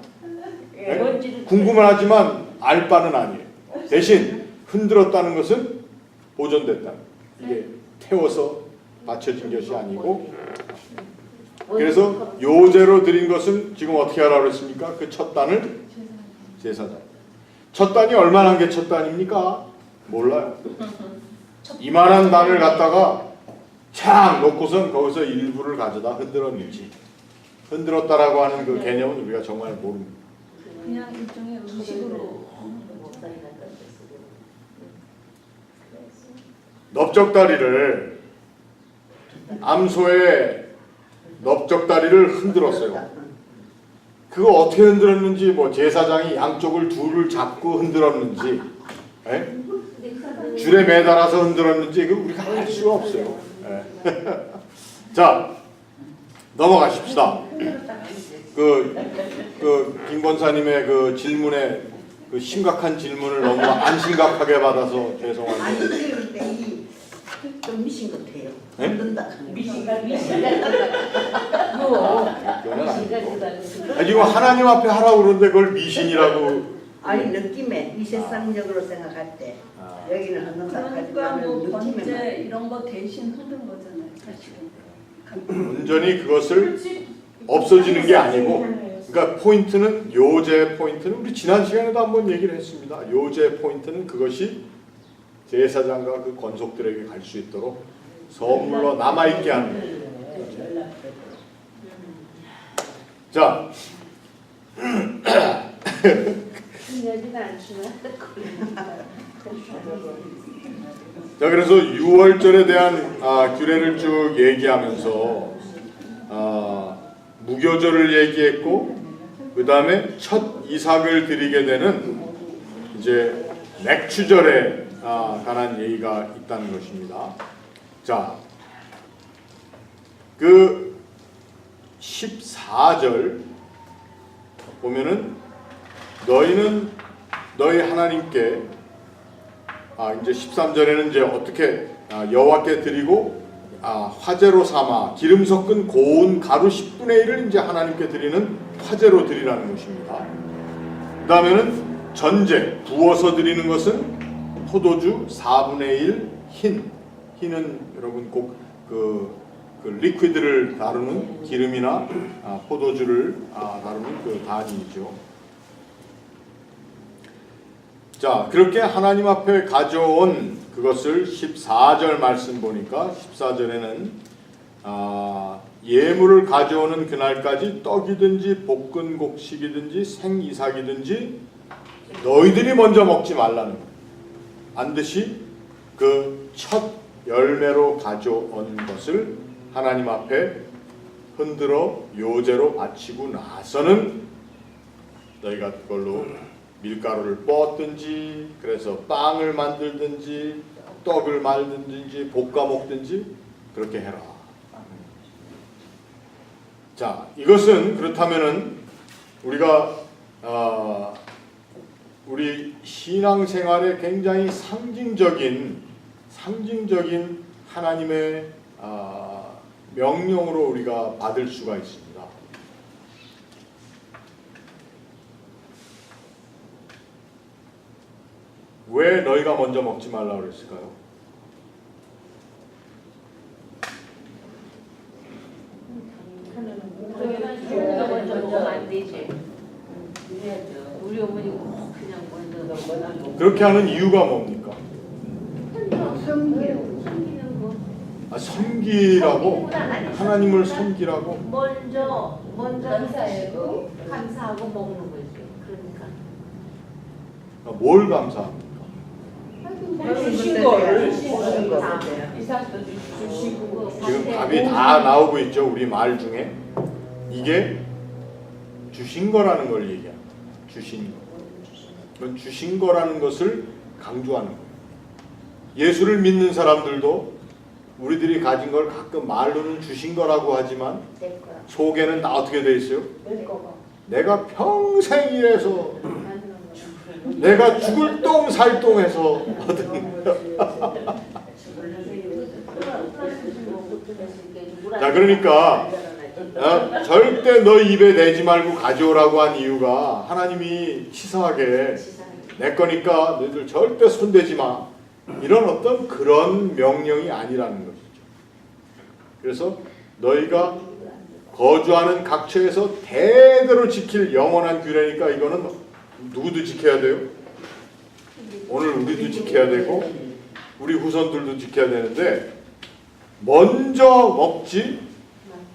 네? 궁금하지만 알 바는 아니에요. 대신 흔들었다는 것은 보존됐다. 이게 태워서 받쳐진 것이 아니고 그래서 요제로 드린 것은 지금 어떻게 하라고 그랬습니까? 그 첫 단을 제사장. 첫 단이 얼마나 한 게 첫 단입니까? 몰라요. 이만한 단을 갖다가 착 놓고선 거기서 일부를 가져다 흔들었는지 흔들었다라고 하는 그 개념은 우리가 정말 모릅니다. 그냥 일종의 음식으로 넓적다리를 암소의 넓적다리를 흔들었어요. 그거 어떻게 흔들었는지 뭐 제사장이 양쪽을 둘을 잡고 흔들었는지 에? 줄에 매달아서 흔들었는지 그 우리가 알 수가 없어요. 자 넘어가십시다. 김 권사님의 그 질문에 그 심각한 질문을 너무 안 심각하게 받아서 죄송합니다. 아니 그럴 때좀 미신 것 같아요. 네? 흔든다. 지금 하나님 앞에 하라고 그러는데 그걸 미신이라고. 아니 느낌에 이 세상적으로 생각할 때 여기는 흔든다. 그러니까 뭐 느낌에 번제 이런 거 대신 흔든 거잖아요. 사실은. 온전히 그것을 없어지는 게 아니고 그러니까 포인트는 요제 포인트는 우리 지난 시간에도 한번 얘기를 했습니다. 요제 포인트는 그것이 제사장과 그 권속들에게 갈 수 있도록 선물로 남아있게 하는 거예요. 자 자 그래서 6월절에 대한 규례를 쭉 얘기하면서 무교절을 얘기했고 그 다음에 첫 이삭을 드리게 되는 이제 맥추절에 관한 얘기가 있다는 것입니다. 자, 그 14절 보면은 너희는 너희 하나님께 이제 13절에는 이제 어떻게 여호와께 드리고 화제로 삼아 기름 섞은 고운 가루 10분의 1을 이제 하나님께 드리는 화제로 드리라는 것입니다. 그 다음에는 전제 부어서 드리는 것은 포도주 4분의 1 흰은 여러분 꼭 그 리퀴드를 다루는 기름이나 포도주를 다루는 그 단위이죠. 자 그렇게 하나님 앞에 가져온 그것을 14절 말씀 보니까 14절에는 예물을 가져오는 그날까지 떡이든지 볶은 곡식이든지 생이삭이든지 너희들이 먼저 먹지 말라는 거예요. 반드시 그 첫 열매로 가져온 것을 하나님 앞에 흔들어 요제로 바치고 나서는 너희가 그걸로 밀가루를 뻗든지 그래서 빵을 만들든지 떡을 말든지 볶아 먹든지 그렇게 해라. 자 이것은 그렇다면은 우리가 우리 신앙생활에 굉장히 상징적인 하나님의 명령으로 우리가 받을 수가 있습니다. 왜 너희가 먼저 먹지 말라고 그랬을까요? 우리가 먼저 안 되지. 우리 어머니 꼭 그냥 먼저. 그렇게 하는 이유가 뭡니까? 섬기는 거. 섬기라고? 하나님을 섬기라고? 먼저 감사하고 먹는 거지. 그러니까. 뭘 감사합니까? 주신 거를 주신 거. 이삭도 주시고 지금 답이 다 나오고 있죠. 우리 말 중에. 이게 주신 거라는 걸 얘기합니다. 주신 거. 그건 주신 거라는 것을 강조하는 거예요. 예수를 믿는 사람들도 우리들이 가진 걸 가끔 말로는 주신 거라고 하지만 속에는 다 어떻게 돼 있어요? 내가 평생 일해서 내가 죽을 똥 살 똥해서 얻은 거. 자, 그러니까 절대 너 입에 대지 말고 가져오라고 한 이유가 하나님이 치사하게 내 거니까 너희들 절대 손대지 마, 이런 어떤 그런 명령이 아니라는 것이죠. 그래서 너희가 거주하는 각처에서 대대로 지킬 영원한 규례니까 이거는 누구도 지켜야 돼요. 오늘 우리도 지켜야 되고 우리 후손들도 지켜야 되는데 먼저 먹지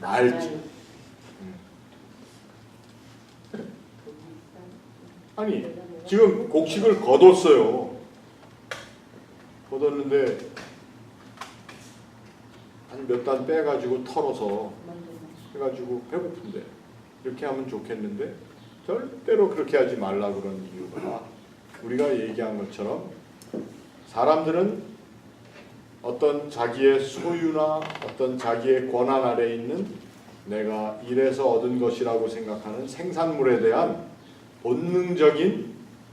말지. 아니 지금 곡식을 거뒀어요. 거뒀는데 한 몇 단 빼가지고 털어서 해가지고 배고픈데 이렇게 하면 좋겠는데 절대로 그렇게 하지 말라 그런 이유가 우리가 얘기한 것처럼 사람들은 어떤 자기의 소유나 어떤 자기의 권한 아래에 있는 내가 일해서 얻은 것이라고 생각하는 생산물에 대한 본능적인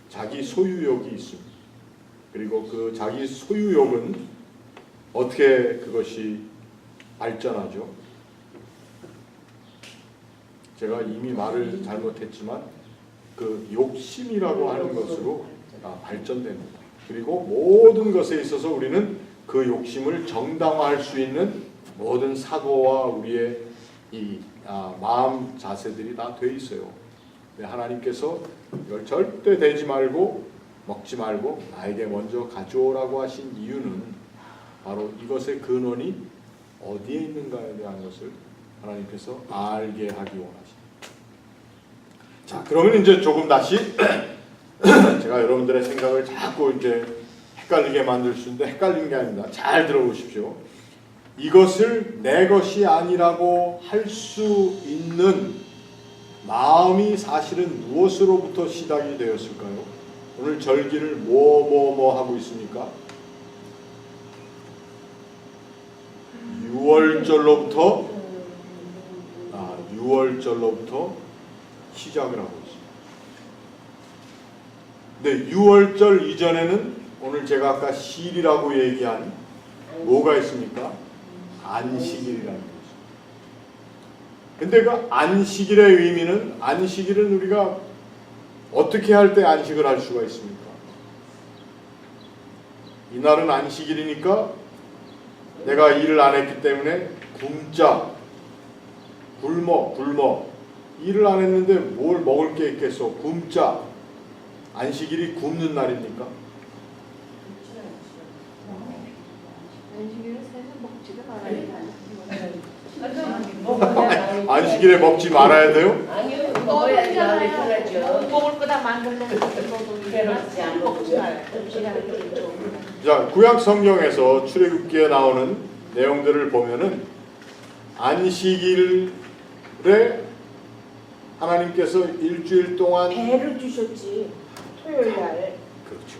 자기 소유욕이 있습니다. 그리고 그 자기 소유욕은 어떻게 그것이 발전하죠? 제가 이미 말을 잘못했지만 그 욕심이라고 하는 것으로 발전됩니다. 그리고 모든 것에 있어서 우리는 그 욕심을 정당화할 수 있는 모든 사고와 우리의 이 마음 자세들이 다 돼 있어요. 하나님께서 이걸 절대 대지 말고 먹지 말고 나에게 먼저 가져오라고 하신 이유는 바로 이것의 근원이 어디에 있는가에 대한 것을 하나님께서 알게 하기 원하십니다. 자, 그러면 이제 조금 다시 제가 여러분들의 생각을 자꾸 이제 헷갈리게 만들 수 있는데 헷갈리는 게 아닙니다. 잘 들어보십시오. 이것을 내 것이 아니라고 할 수 있는 마음이 사실은 무엇으로부터 시작이 되었을까요? 오늘 절기를 뭐 하고 있습니까? 6월절로부터 시작을 하고 있습니다. 근데 6월절 이전에는 오늘 제가 아까 실이라고 얘기한 뭐가 있습니까? 안식일이라는 것입니다. 근데 그 안식일의 의미는 안식일은 우리가 어떻게 할 때 안식을 할 수가 있습니까? 이날은 안식일이니까 내가 일을 안 했기 때문에 굶자, 굶어 일을 안 했는데 뭘 먹을 게 있겠어? 굶자. 안식일이 굶는 날입니까? 안식일에 먹지 말아야 돼요? 아니요, 먹어야죠. 먹을 거다 만들면 자, 구약 성경에서 출애굽기에 나오는 내용들을 보면은 안식일에 하나님께서 일주일 동안 배를 주셨지. 토요일 날. 그렇죠.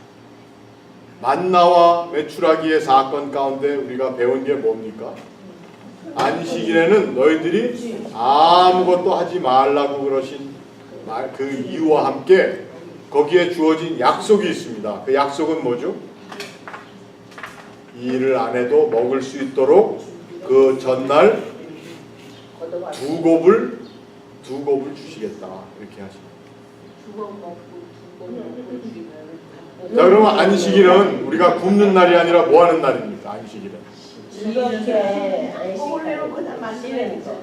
만나와 메추라기의 사건 가운데 우리가 배운 게 뭡니까? 안식일에는 너희들이 아무것도 하지 말라고 그러신 그 이유와 함께 거기에 주어진 약속이 있습니다. 그 약속은 뭐죠? 이 일을 안 해도 먹을 수 있도록 그 전날 두 곱을 주시겠다 이렇게 하십니다. 자, 그러면 안식일은 우리가 굶는 날이 아니라 뭐 하는 날입니까? 안식일은 이렇게 안식을 그다 만드는 거.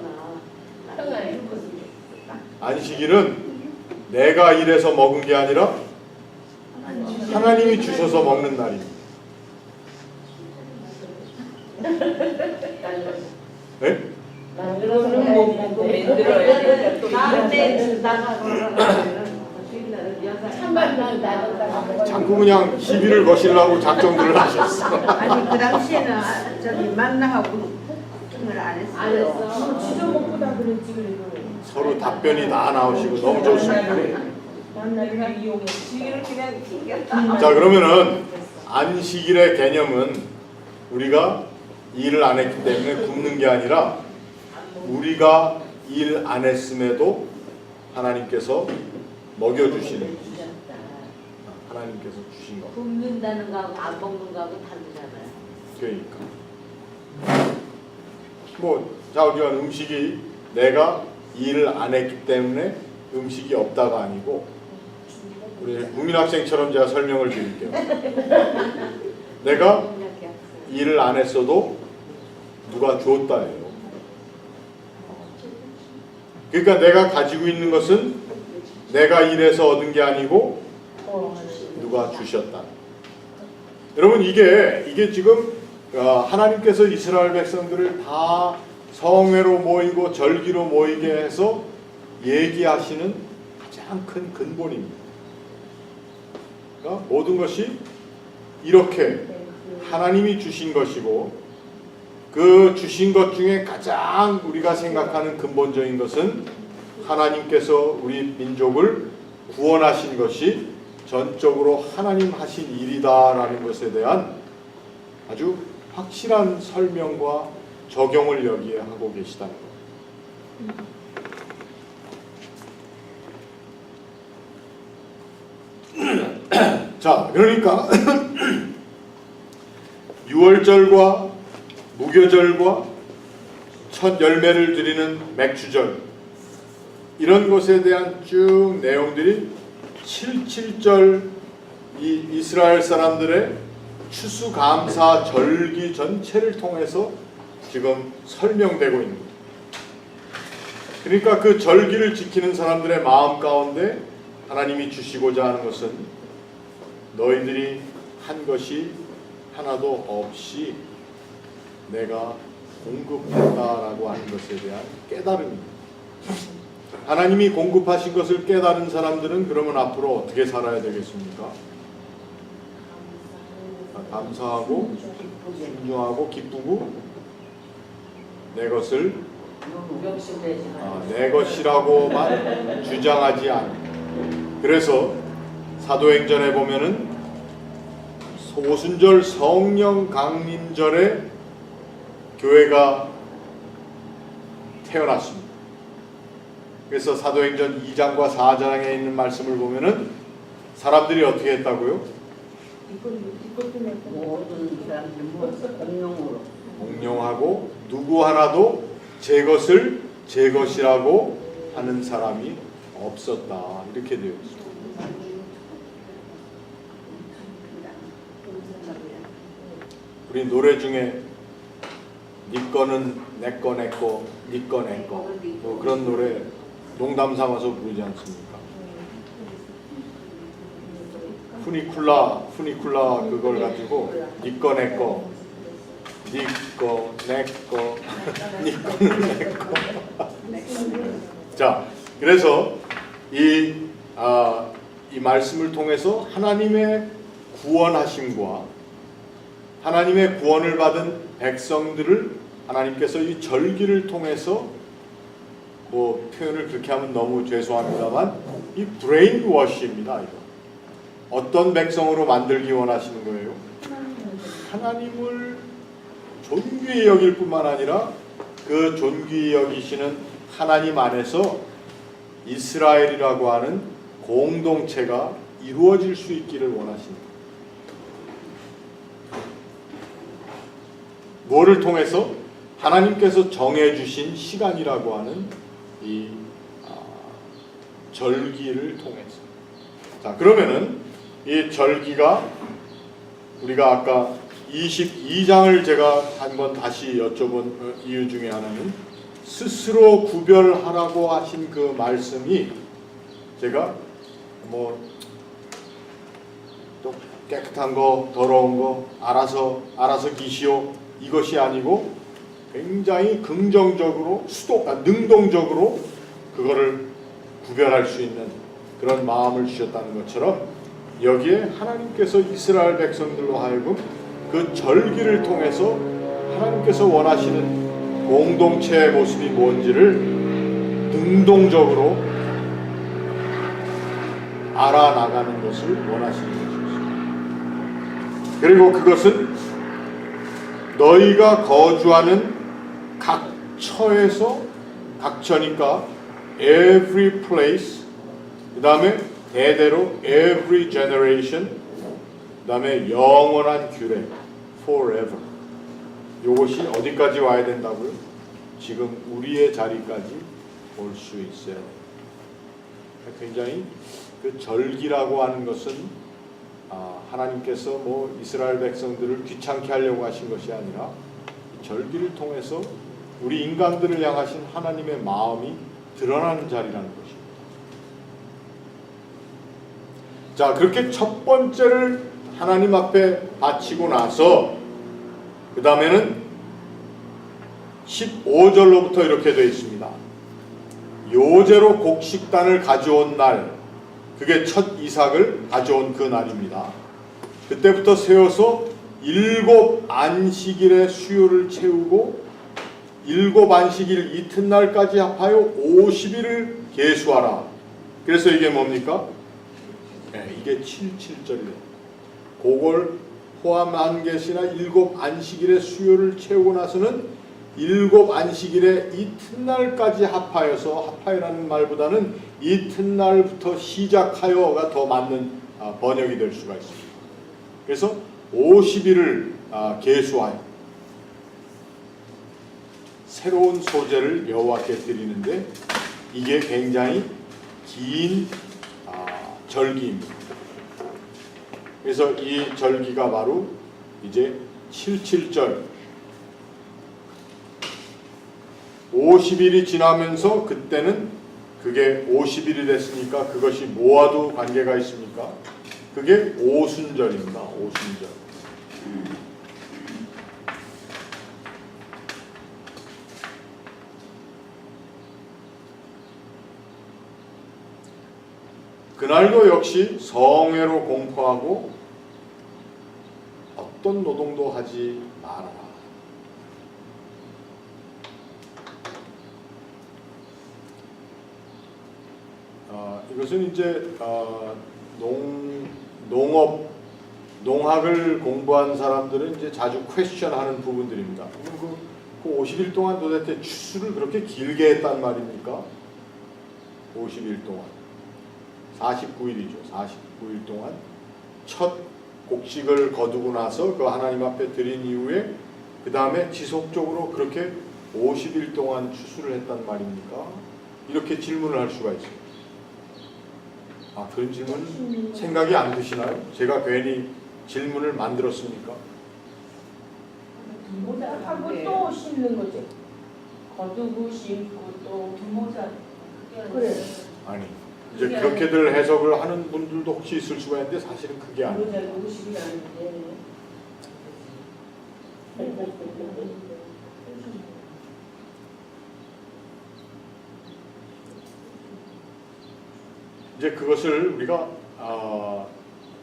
안식일은 내가 일해서 먹은 게 아니라 하나님이 주셔서 먹는 날입니다. 네? 만들어서는 못 먹고 만들어야 돼. 나한테 자꾸 그냥 시비를 거시려고 작정들을 하셨어. 아니 그 당시에는 저기 만나하고 쿠킹을 안 했어요. 지도 먹고 다 그랬지 그래도. 서로 답변이 다 나오시고 너무 좋습니다. 만나를 이용해. 지기를 그냥 튕겼다. 자, 그러면은 안식일의 개념은 우리가 일을 안 했기 때문에 굶는 게 아니라 우리가 일 안 했음에도 하나님께서 먹여주시는, 하나님께서 주신 것. 굶는다는 거하고 안 먹는 거하고 다르잖아요. 그러니까 자, 우리가 음식이 내가 일을 안 했기 때문에 음식이 없다가 아니고, 우리 국민학생처럼 제가 설명을 드릴게요. 내가 일을 안 했어도 누가 주었다예요. 그러니까 내가 가지고 있는 것은 내가 일해서 얻은 게 아니고 누가 주셨다. 여러분, 이게 지금 하나님께서 이스라엘 백성들을 다 성회로 모이고 절기로 모이게 해서 얘기하시는 가장 큰 근본입니다. 그러니까 모든 것이 이렇게 하나님이 주신 것이고, 그 주신 것 중에 가장 우리가 생각하는 근본적인 것은 하나님께서 우리 민족을 구원하신 것이 전적으로 하나님 하신 일이다라는 것에 대한 아주 확실한 설명과 적용을 여기에 하고 계시다는 것. 자, 그러니까 유월절과 무교절과 첫 열매를 드리는 맥주절, 이런 것에 대한 쭉 내용들이 77절 이 이스라엘 사람들의 추수감사 절기 전체를 통해서 지금 설명되고 있는 거예요. 그러니까 그 절기를 지키는 사람들의 마음 가운데 하나님이 주시고자 하는 것은 너희들이 한 것이 하나도 없이 내가 공급했다라고 하는 것에 대한 깨달음입니다. 하나님이 공급하신 것을 깨달은 사람들은 그러면 앞으로 어떻게 살아야 되겠습니까? 감사하고 순종하고 기쁘고 내 것을 내 것이라고만 주장하지 않는. 그래서 사도행전에 보면은 오순절 성령 강림절에 교회가 태어났습니다. 그래서 사도행전 2장과 4장에 있는 말씀을 보면은 사람들이 어떻게 했다고요? 모든 사람들 공용으로 공용하고 누구 하나도 제 것을 제 것이라고 하는 사람이 없었다, 이렇게 되어 있습니다. 우리 노래 중에 네 거는 내 거 내 거, 네 거 내 거, 뭐 그런 노래 농담 삼아서 부르지 않습니까? 푸니쿨라 그걸 가지고 네 거 내 거, 네 거 내 거, 네 거는 내 거. 자, 그래서 이 말씀을 통해서 하나님의 구원하심과 하나님의 구원을 받은 백성들을 하나님께서 이 절기를 통해서, 뭐 표현을 그렇게 하면 너무 죄송합니다만, 이 브레인 워시입니다. 이거 어떤 백성으로 만들기 원하시는 거예요? 하나님을 존귀히 여길 뿐만 아니라 그 존귀히 여기시는 하나님 안에서 이스라엘이라고 하는 공동체가 이루어질 수 있기를 원하십니다. 뭐를 통해서? 하나님께서 정해주신 시간이라고 하는 이 절기를 통해서. 자, 그러면은 이 절기가 우리가 아까 22장을 제가 한번 다시 여쭤본 이유 중에 하나는 스스로 구별하라고 하신 그 말씀이 제가 뭐 또 깨끗한 거 더러운 거 알아서 기시오 이것이 아니고 굉장히 긍정적으로 능동적으로 그거를 구별할 수 있는 그런 마음을 주셨다는 것처럼 여기에 하나님께서 이스라엘 백성들로 하여금 그 절기를 통해서 하나님께서 원하시는 공동체의 모습이 뭔지를 능동적으로 알아나가는 것을 원하시는 것입니다. 그리고 그것은 너희가 거주하는 각 처에서 각처니까 every place, 그 다음에 대대로 every generation, 그 다음에 영원한 규례 forever. 이것이 어디까지 와야 된다고요? 지금 우리의 자리까지 올 수 있어요. 굉장히 그 절기라고 하는 것은 하나님께서 뭐 이스라엘 백성들을 귀찮게 하려고 하신 것이 아니라 절기를 통해서 우리 인간들을 향하신 하나님의 마음이 드러나는 자리라는 것입니다. 자, 그렇게 첫 번째를 하나님 앞에 바치고 나서 그 다음에는 15절로부터 이렇게 되어 있습니다. 요제로 곡식단을 가져온 날, 그게 첫 이삭을 가져온 그 날입니다. 그때부터 세워서 7 안식일의 수요를 채우고 7 안식일 이튿날까지 합하여 50일을 계수하라. 그래서 이게 뭡니까? 네, 이게 77절이에요. 그걸 포함한 것이나 7 안식일의 수요를 채우고 나서는 7 안식일의 이튿날까지 합하여라는 말보다는 이튿날부터 시작하여가 더 맞는 번역이 될 수가 있습니다. 그래서 50일을 계수하여 새로운 소재를 여호와께 드리는데 이게 굉장히 긴 절기입니다. 그래서 이 절기가 바로 이제 77절 50일이 지나면서 그때는 그게 50일이 됐으니까 그것이 뭐와도 관계가 있습니까? 그게 오순절입니다. 오순절. 그날도 역시 성회로 공포하고 어떤 노동도 하지 말아라. 이것은 이제 농학을 공부한 사람들은 이제 자주 퀘스천하는 부분들입니다. 그 50일 동안 도대체 추수를 그렇게 길게 했단 말입니까? 50일 동안 49일이죠. 49일 동안 첫 곡식을 거두고 나서 그 하나님 앞에 드린 이후에 그 다음에 지속적으로 그렇게 50일 동안 추수를 했단 말입니까? 이렇게 질문을 할 수가 있습니다. 그런 질문 생각이 안 드시나요? 제가 괜히 질문을 만들었습니까? 하고 또 심는 거지. 거두고 심고 또 두모자. 그래. 아니, 이제 그렇게들 해석을 하는 분들도 혹시 있을 수가 있는데 사실은 그게 아니에요. 모자 50이 아닌데. 이제 그것을 우리가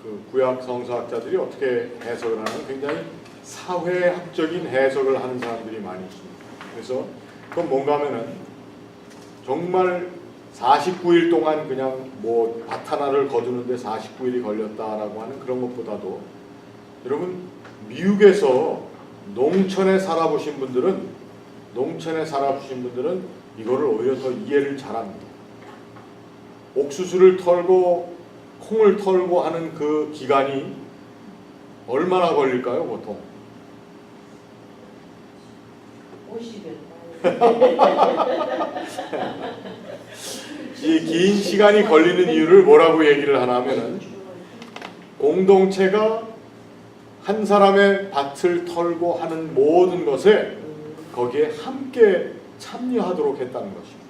그 구약 성서학자들이 어떻게 해석을 하는 굉장히 사회학적인 해석을 하는 사람들이 많이 있습니다. 그래서 그건 뭔가 하면은 정말 49일 동안 그냥 뭐 밭 하나를 거두는데 49일이 걸렸다라고 하는 그런 것보다도 여러분 미국에서 농촌에 살아보신 분들은 이거를 오히려 더 이해를 잘합니다. 옥수수를 털고 콩을 털고 하는 그 기간이 얼마나 걸릴까요, 보통? 50일. 이 긴 시간이 걸리는 이유를 뭐라고 얘기를 하냐면은 공동체가 한 사람의 밭을 털고 하는 모든 것에 거기에 함께 참여하도록 했다는 것입니다.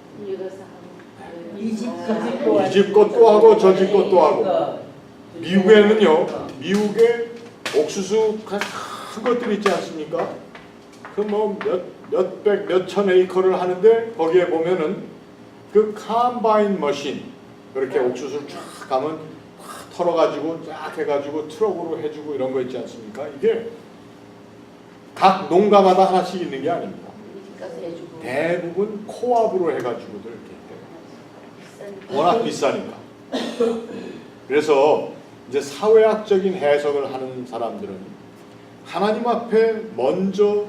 이 집 이 집 것도 하고 저 집 것도 하고. 미국에는요, 미국에 옥수수 큰 것들 있지 않습니까? 그 뭐 몇백 몇천 에이커를 하는데 거기에 보면은 그 컴바인 머신 그렇게 옥수수를 쫙 가면 쫙 털어가지고 쫙 해가지고 트럭으로 해주고 이런 거 있지 않습니까? 이게 각 농가마다 하나씩 있는 게 아닙니다. 대부분 코압으로 해가지고들 이렇게 워낙 비싸니까. 그래서 이제 사회학적인 해석을 하는 사람들은 하나님 앞에 먼저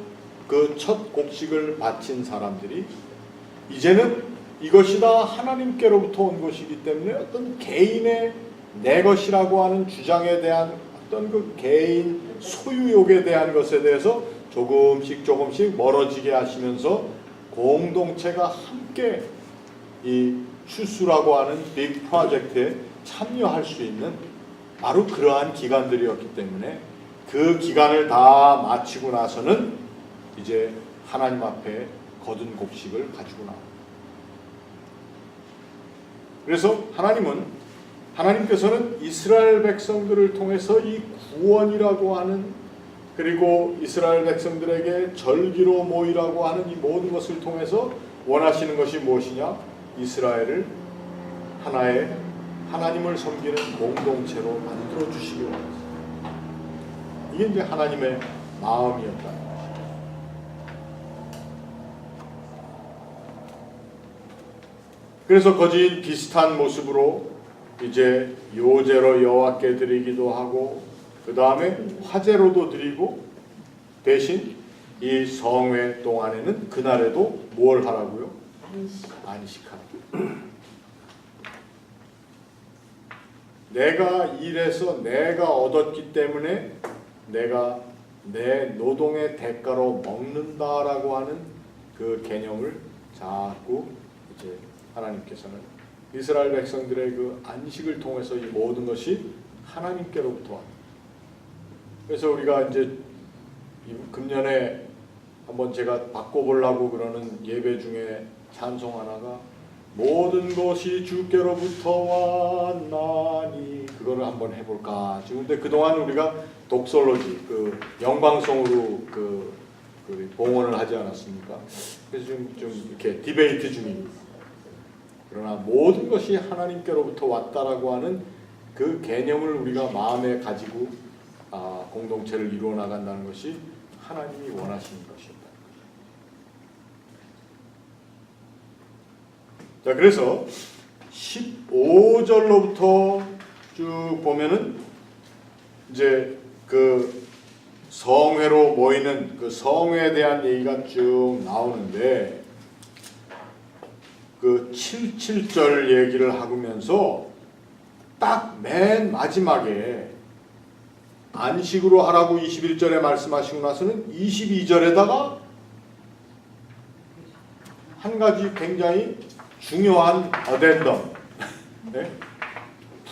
그 첫 곡식을 바친 사람들이 이제는 이것이 다 하나님께로부터 온 것이기 때문에 어떤 개인의 내 것이라고 하는 주장에 대한 어떤 그 개인 소유욕에 대한 것에 대해서 조금씩 멀어지게 하시면서 공동체가 함께 이 추수라고 하는 빅 프로젝트에 참여할 수 있는 바로 그러한 기간들이었기 때문에 그 기간을 다 마치고 나서는 이제 하나님 앞에 거둔 곡식을 가지고 나옵니다. 그래서 하나님께서는 이스라엘 백성들을 통해서 이 구원이라고 하는 그리고 이스라엘 백성들에게 절기로 모이라고 하는 이 모든 것을 통해서 원하시는 것이 무엇이냐? 이스라엘을 하나의 하나님을 섬기는 공동체로 만들어 주시기 원했어요. 이게 이제 하나님의 마음이었다는 것이죠. 그래서 거진 비슷한 모습으로 이제 요제로 여호와께 드리기도 하고 그 다음에 화제로도 드리고 대신 이 성회 동안에는 그날에도 뭘 하라고요? 안식하라고. 내가 일해서 내가 얻었기 때문에 내가 내 노동의 대가로 먹는다라고 하는 그 개념을 자꾸 이제 하나님께서는 이스라엘 백성들의 그 안식을 통해서 이 모든 것이 하나님께로부터 왔다. 그래서 우리가 이제 금년에 한번 제가 바꿔보려고 그러는 예배 중에 찬송 하나가 모든 것이 주께로부터 왔나니 그거를 한번 해볼까. 지금 근데 그동안 우리가 독설로지 그 영광송으로 그 봉헌을 하지 않았습니까? 그래서 좀 이렇게 디베이트 중입니다. 그러나 모든 것이 하나님께로부터 왔다라고 하는 그 개념을 우리가 마음에 가지고 공동체를 이루어 나간다는 것이 하나님이 원하시는 것입니다. 자, 그래서 15절로부터 쭉 보면은 이제 그 성회로 모이는 그 성회에 대한 얘기가 쭉 나오는데 그 77절 얘기를 하면서 딱 맨 마지막에 안식으로 하라고 21절에 말씀하시고 나서는 22절에다가 한 가지 굉장히 중요한 어덴덤, 네?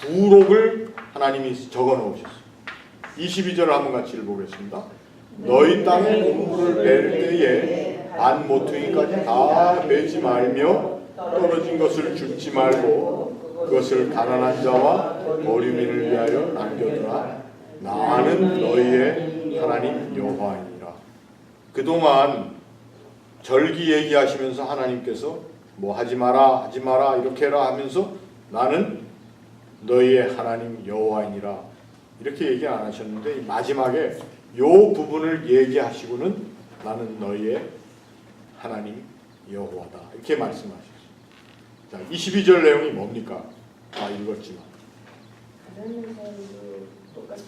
부록을 하나님이 적어 놓으셨어요. 22절을 한번 같이 읽어보겠습니다. 너희 땅에 곡물을 뺄 때에 반 모퉁이까지 다 빼지 말며 떨어진 것을 줍지 말고 그것을 가난한 자와 어류민을 위하여 남겨두라. 나는 너희의 하나님 여호와이니라. 그동안 절기 얘기하시면서 하나님께서 뭐 하지 마라 이렇게 해라 하면서 나는 너희의 하나님 여호와이니라 이렇게 얘기 안 하셨는데 마지막에 요 부분을 얘기하시고는 나는 너희의 하나님 여호와다 이렇게 말씀하셨어요. 자, 22절 내용이 뭡니까? 다 읽었지만 똑같이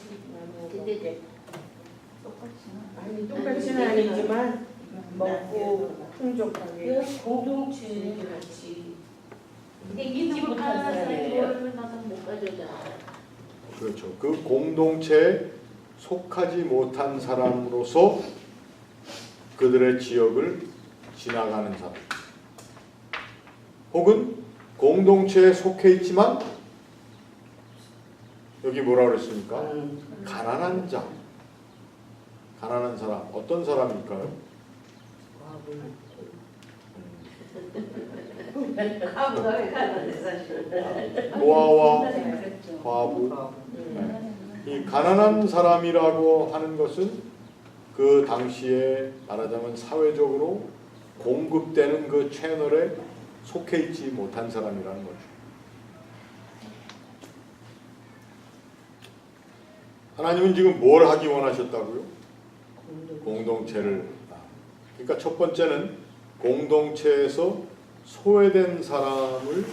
똑같이 똑같이는 아니지만 먹고 풍족하게 공동체 같이. 근데 이 집을 가서 이거를 나서 못 가져오잖아. 그렇죠. 그 공동체에 속하지 못한 사람으로서 그들의 지역을 지나가는 사람. 혹은 공동체에 속해 있지만 여기 뭐라 그랬습니까? 가난한 자. 가난한 사람. 어떤 사람일까요? 노아와 과부. 이 가난한 사람이라고 하는 것은 그 당시에 말하자면 사회적으로 공급되는 그 채널에 속해 있지 못한 사람이라는 거죠. 하나님은 지금 뭘 하기 원하셨다고요? 공동체를. 그러니까 첫 번째는 공동체에서 소외된 사람을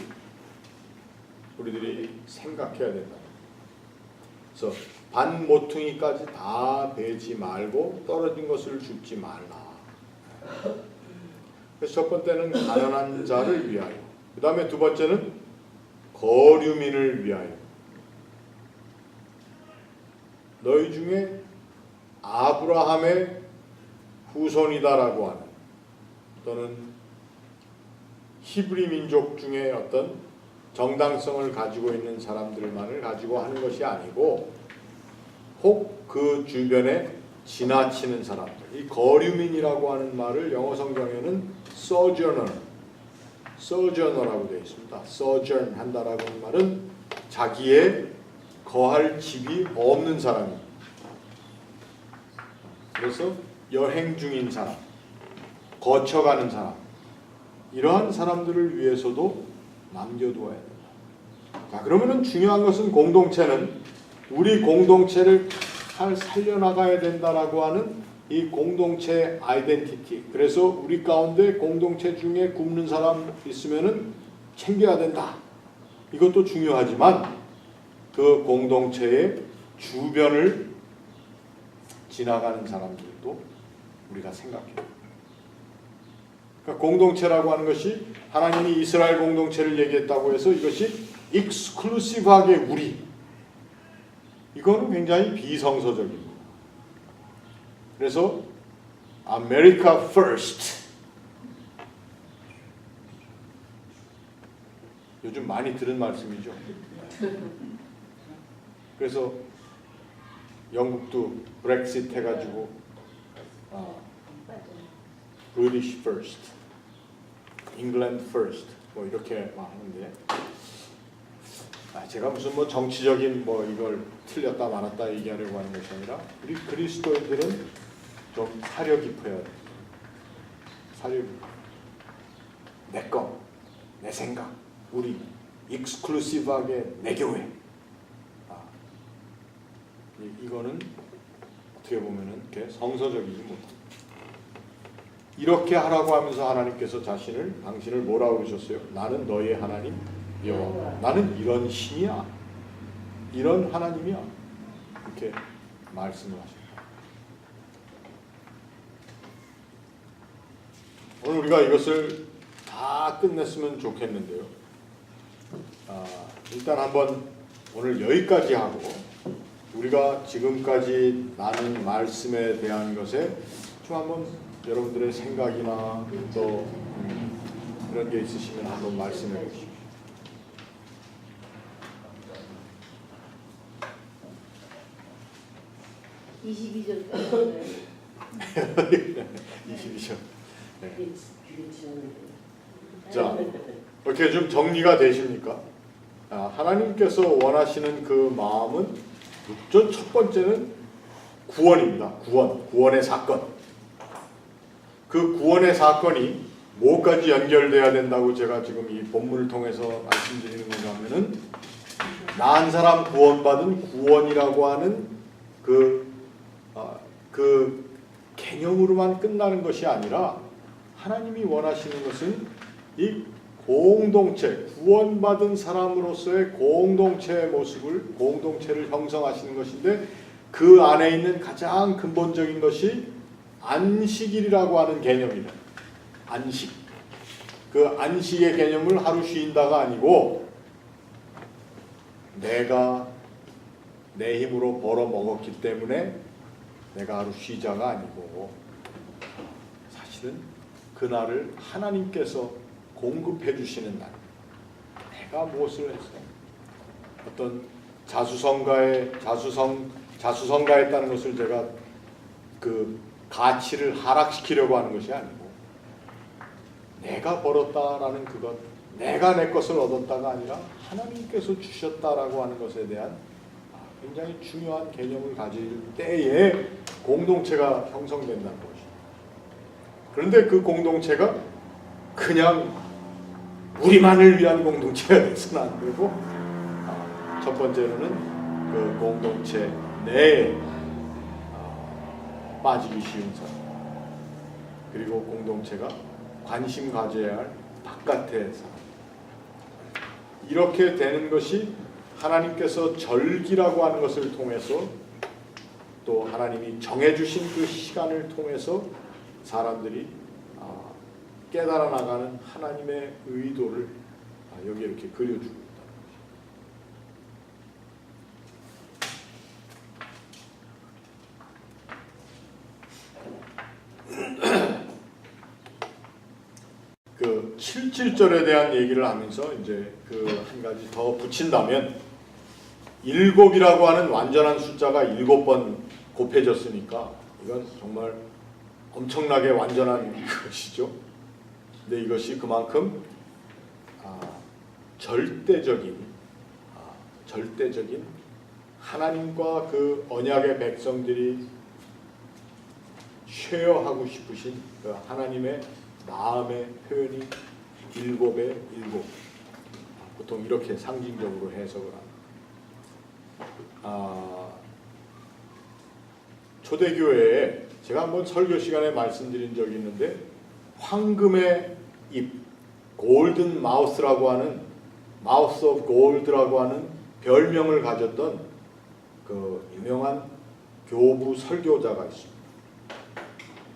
우리들이 생각해야 된다. 그래서 반 모퉁이까지 다 베지 말고 떨어진 것을 줍지 말라. 그래서 첫 번째는 가난한 자를 위하여. 그 다음에 두 번째는 거류민을 위하여. 너희 중에 아브라함의 후손이다라고 하는 또는 히브리 민족 중에 어떤 정당성을 가지고 있는 사람들만을 가지고 하는 것이 아니고 혹 그 주변에 지나치는 사람들. 이 거류민이라고 하는 말을 영어 성경에는 sojourner라고 되어 있습니다. sojourn 한다라고 하는 말은 자기의 거할 집이 없는 사람입니다. 그래서 여행 중인 사람, 거쳐가는 사람, 이러한 사람들을 위해서도 남겨두어야 된다. 자, 그러면은 중요한 것은 공동체는 우리 공동체를 잘 살려나가야 된다라고 하는 이 공동체 아이덴티티. 그래서 우리 가운데 공동체 중에 굶는 사람 있으면은 챙겨야 된다. 이것도 중요하지만 그 공동체의 주변을 지나가는 사람들도 우리가 생각해요. 그러니까 공동체라고 하는 것이 하나님이 이스라엘 공동체를 얘기했다고 해서 이것이 익스클루시브하게 우리. 이거는 굉장히 비성서적입니다. 그래서 America First. 요즘 많이 들은 말씀이죠. 그래서 영국도 브렉시트 해가지고 British First, England First 뭐 이렇게 막 하는데 제가 무슨 뭐 정치적인 뭐 이걸 틀렸다 말았다 얘기하려고 하는 것이 아니라 우리 그리스도인들은 좀 사려 깊어야 돼. 사려 깊어. 내 거, 내 생각, 우리 익스클루시브하게 내 교회. 이거는 어떻게 보면은 이렇게 성서적이지 못합니다. 이렇게 하라고 하면서 하나님께서 당신을 뭐라고 그러셨어요? 나는 너의 하나님 여호와. 나는 이런 신이야. 이런 하나님이야. 이렇게 말씀을 하십니다. 오늘 우리가 이것을 다 끝냈으면 좋겠는데요. 일단 한번 오늘 여기까지 하고 우리가 지금까지 나눈 말씀에 대한 것에 좀 한번 여러분들의 생각이나 또 그런 게 있으시면 한번 말씀해 주십시오. 22절. 22절. 네. 자, 이렇게 좀 정리가 되십니까? 하나님께서 원하시는 그 마음은 첫 번째는 구원입니다. 구원의 사건. 그 구원의 사건이 뭐까지 연결돼야 된다고 제가 지금 이 본문을 통해서 말씀드리는 건가 하면은 난 사람 구원받은 구원이라고 하는 그 개념으로만 끝나는 것이 아니라 하나님이 원하시는 것은 이 공동체, 구원받은 사람으로서의 공동체의 모습을, 공동체를 형성하시는 것인데 그 안에 있는 가장 근본적인 것이 안식일이라고 하는 개념이다. 안식. 그 안식의 개념을 하루 쉰다가 아니고 내가 내 힘으로 벌어 먹었기 때문에 내가 하루 쉬자가 아니고 사실은 그날을 하나님께서 공급해 주시는 날. 내가 무엇을 했어요? 어떤 자수성가했다는 것을 제가 그 가치를 하락시키려고 하는 것이 아니고 내가 벌었다라는 그것, 내가 내 것을 얻었다가 아니라 하나님께서 주셨다라고 하는 것에 대한 굉장히 중요한 개념을 가질 때에 공동체가 형성된다는 것이죠. 그런데 그 공동체가 그냥 우리만을 위한 공동체가 돼서는 안 되고 첫 번째로는 그 공동체 내에 빠지기 쉬운 사람, 그리고 공동체가 관심 가져야 할 바깥의 사람, 이렇게 되는 것이 하나님께서 절기라고 하는 것을 통해서 또 하나님이 정해주신 그 시간을 통해서 사람들이 깨달아 나가는 하나님의 의도를 여기 이렇게 그려주고 있다. 그 7절에 대한 얘기를 하면서 이제 그 한 가지 더 붙인다면 7이라고 하는 완전한 숫자가 7번 곱해졌으니까 이건 정말 엄청나게 완전한 것이죠. 근데 이것이 그만큼 절대적인 하나님과 그 언약의 백성들이 쉐어하고 싶으신 그 하나님의 마음의 표현이 7의 7. 보통 이렇게 상징적으로 해석을 합니다. 초대교회에 제가 한번 설교 시간에 말씀드린 적이 있는데 황금의 입, 골든 마우스라고 하는 마우스 오브 골드라고 하는 별명을 가졌던 그 유명한 교부 설교자가 있습니다.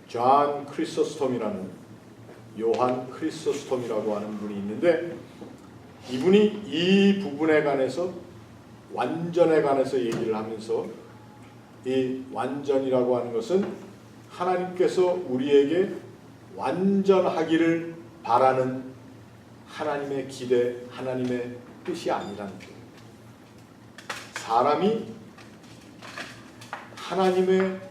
존 크리소스톰이라는 요한 크리소스톰이라고 하는 분이 있는데 이분이 이 부분에 관해서 완전에 관해서 얘기를 하면서 이 완전이라고 하는 것은 하나님께서 우리에게 완전하기를 바라는 하나님의 기대, 하나님의 뜻이 아니라는 거예요. 사람이 하나님의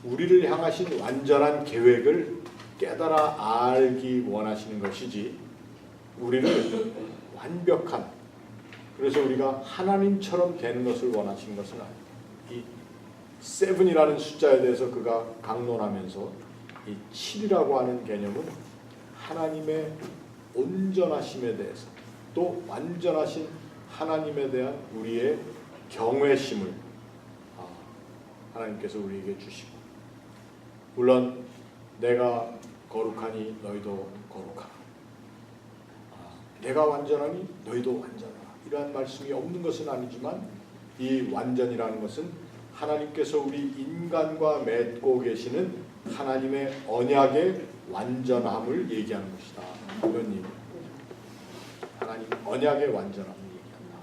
우리를 향하신 완전한 계획을 깨달아 알기 원하시는 것이지 우리를 완벽한, 그래서 우리가 하나님처럼 되는 것을 원하시는 것은 아니에요. 이 7이라는 숫자에 대해서 그가 강론하면서 이 7이라고 하는 개념은 하나님의 온전하심에 대해서 또 완전하신 하나님에 대한 우리의 경외심을 하나님께서 우리에게 주시고, 물론 내가 거룩하니 너희도 거룩하라, 내가 완전하니 너희도 완전하라, 이러한 말씀이 없는 것은 아니지만 이 완전이라는 것은 하나님께서 우리 인간과 맺고 계시는 하나님의 언약의 완전함을 얘기하는 것이다. 이런 얘기. 하나님 언약의 완전함을 얘기한다.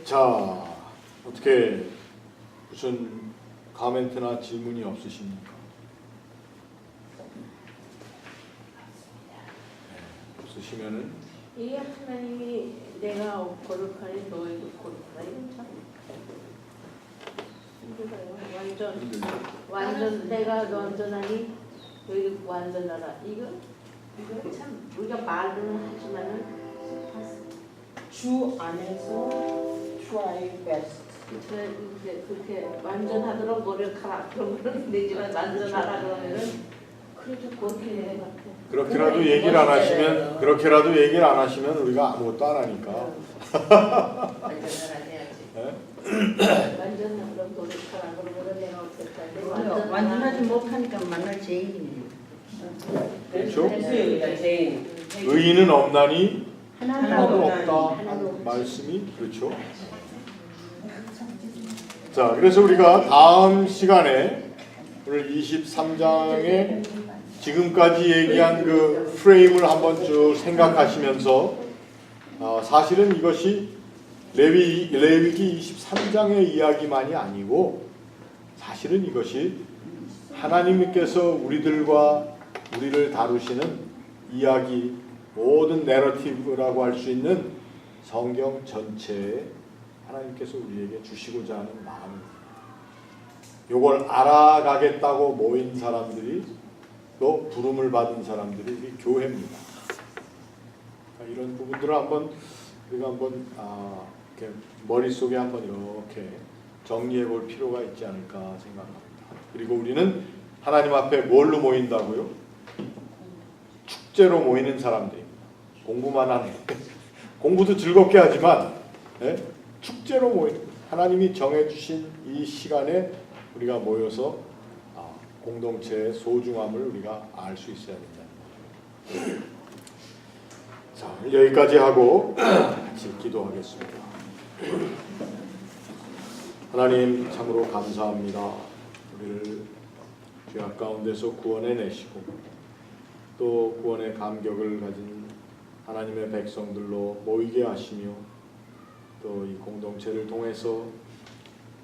자, 어떻게 무슨 코멘트나 질문이 없으십니까? 없으시면은 이게 하나님이 내가 거룩하니 너희도 거룩하라, 이건 참 힘들어요. 완전 내가 완전하니 너희도 완전하라. 이거 참 우리가 말은 하지만은 주 안에서 try best. 그렇게 완전하도록 노력하라 그런 거는 되지만 완전하라 그러면은 그래도 그렇게 되는 것 같아. 그렇게라도 얘기를 안 하시면, 그렇게라도 얘기를 안 하시면 우리가 아무것도 안 하니까. 완전하라 해야지. 네? 완전하도록 노력하라 그러면은 내가 어쨌든 완전하지 못하니까 만날 죄인이네요. 그렇죠? 제일 의인은 없나니 하나도 하나도 없다. 말씀이 그렇죠. 자, 그래서 우리가 다음 시간에 오늘 23장에 지금까지 얘기한 그 프레임을 한번 쭉 생각하시면서 사실은 이것이 레위기 23장의 이야기만이 아니고 사실은 이것이 하나님께서 우리를 다루시는 이야기, 모든 내러티브라고 할 수 있는 성경 전체에 하나님께서 우리에게 주시고자 하는 마음입니다. 이걸 알아가겠다고 모인 사람들이, 또 부름을 받은 사람들이 우리 교회입니다. 이런 부분들을 우리가 한번 이렇게 머릿속에 한번 이렇게 정리해 볼 필요가 있지 않을까 생각합니다. 그리고 우리는 하나님 앞에 뭘로 모인다고요? 축제로 모이는 사람들입니다. 공부만 하는 공부도 즐겁게 하지만 축제로 모이는, 하나님이 정해주신 이 시간에 우리가 모여서 공동체의 소중함을 우리가 알 수 있어야 된다. 자, 여기까지 하고 같이 기도하겠습니다. 하나님 참으로 감사합니다. 우리를 죄악 가운데서 구원해 내시고 또 구원의 감격을 가진 하나님의 백성들로 모이게 하시며 또 이 공동체를 통해서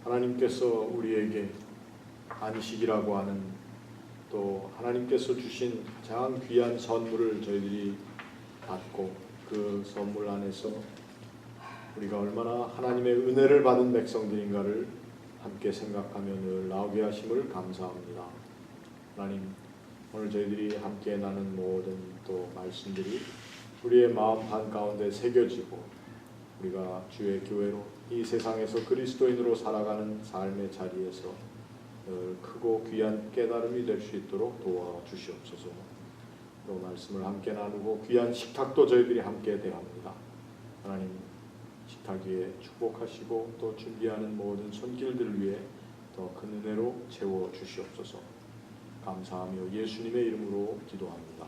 하나님께서 우리에게 안식이라고 하는, 또 하나님께서 주신 가장 귀한 선물을 저희들이 받고 그 선물 안에서 우리가 얼마나 하나님의 은혜를 받은 백성들인가를 함께 생각하며 늘 나오게 하심을 감사합니다. 하나님, 오늘 저희들이 함께 나눈 모든 또 말씀들이 우리의 마음 한가운데 새겨지고 우리가 주의 교회로 이 세상에서 그리스도인으로 살아가는 삶의 자리에서 크고 귀한 깨달음이 될 수 있도록 도와주시옵소서. 또 말씀을 함께 나누고 귀한 식탁도 저희들이 함께 대합니다. 하나님, 식탁 위에 축복하시고 또 준비하는 모든 손길들을 위해 더 큰 은혜로 채워주시옵소서. 감사하며 예수님의 이름으로 기도합니다.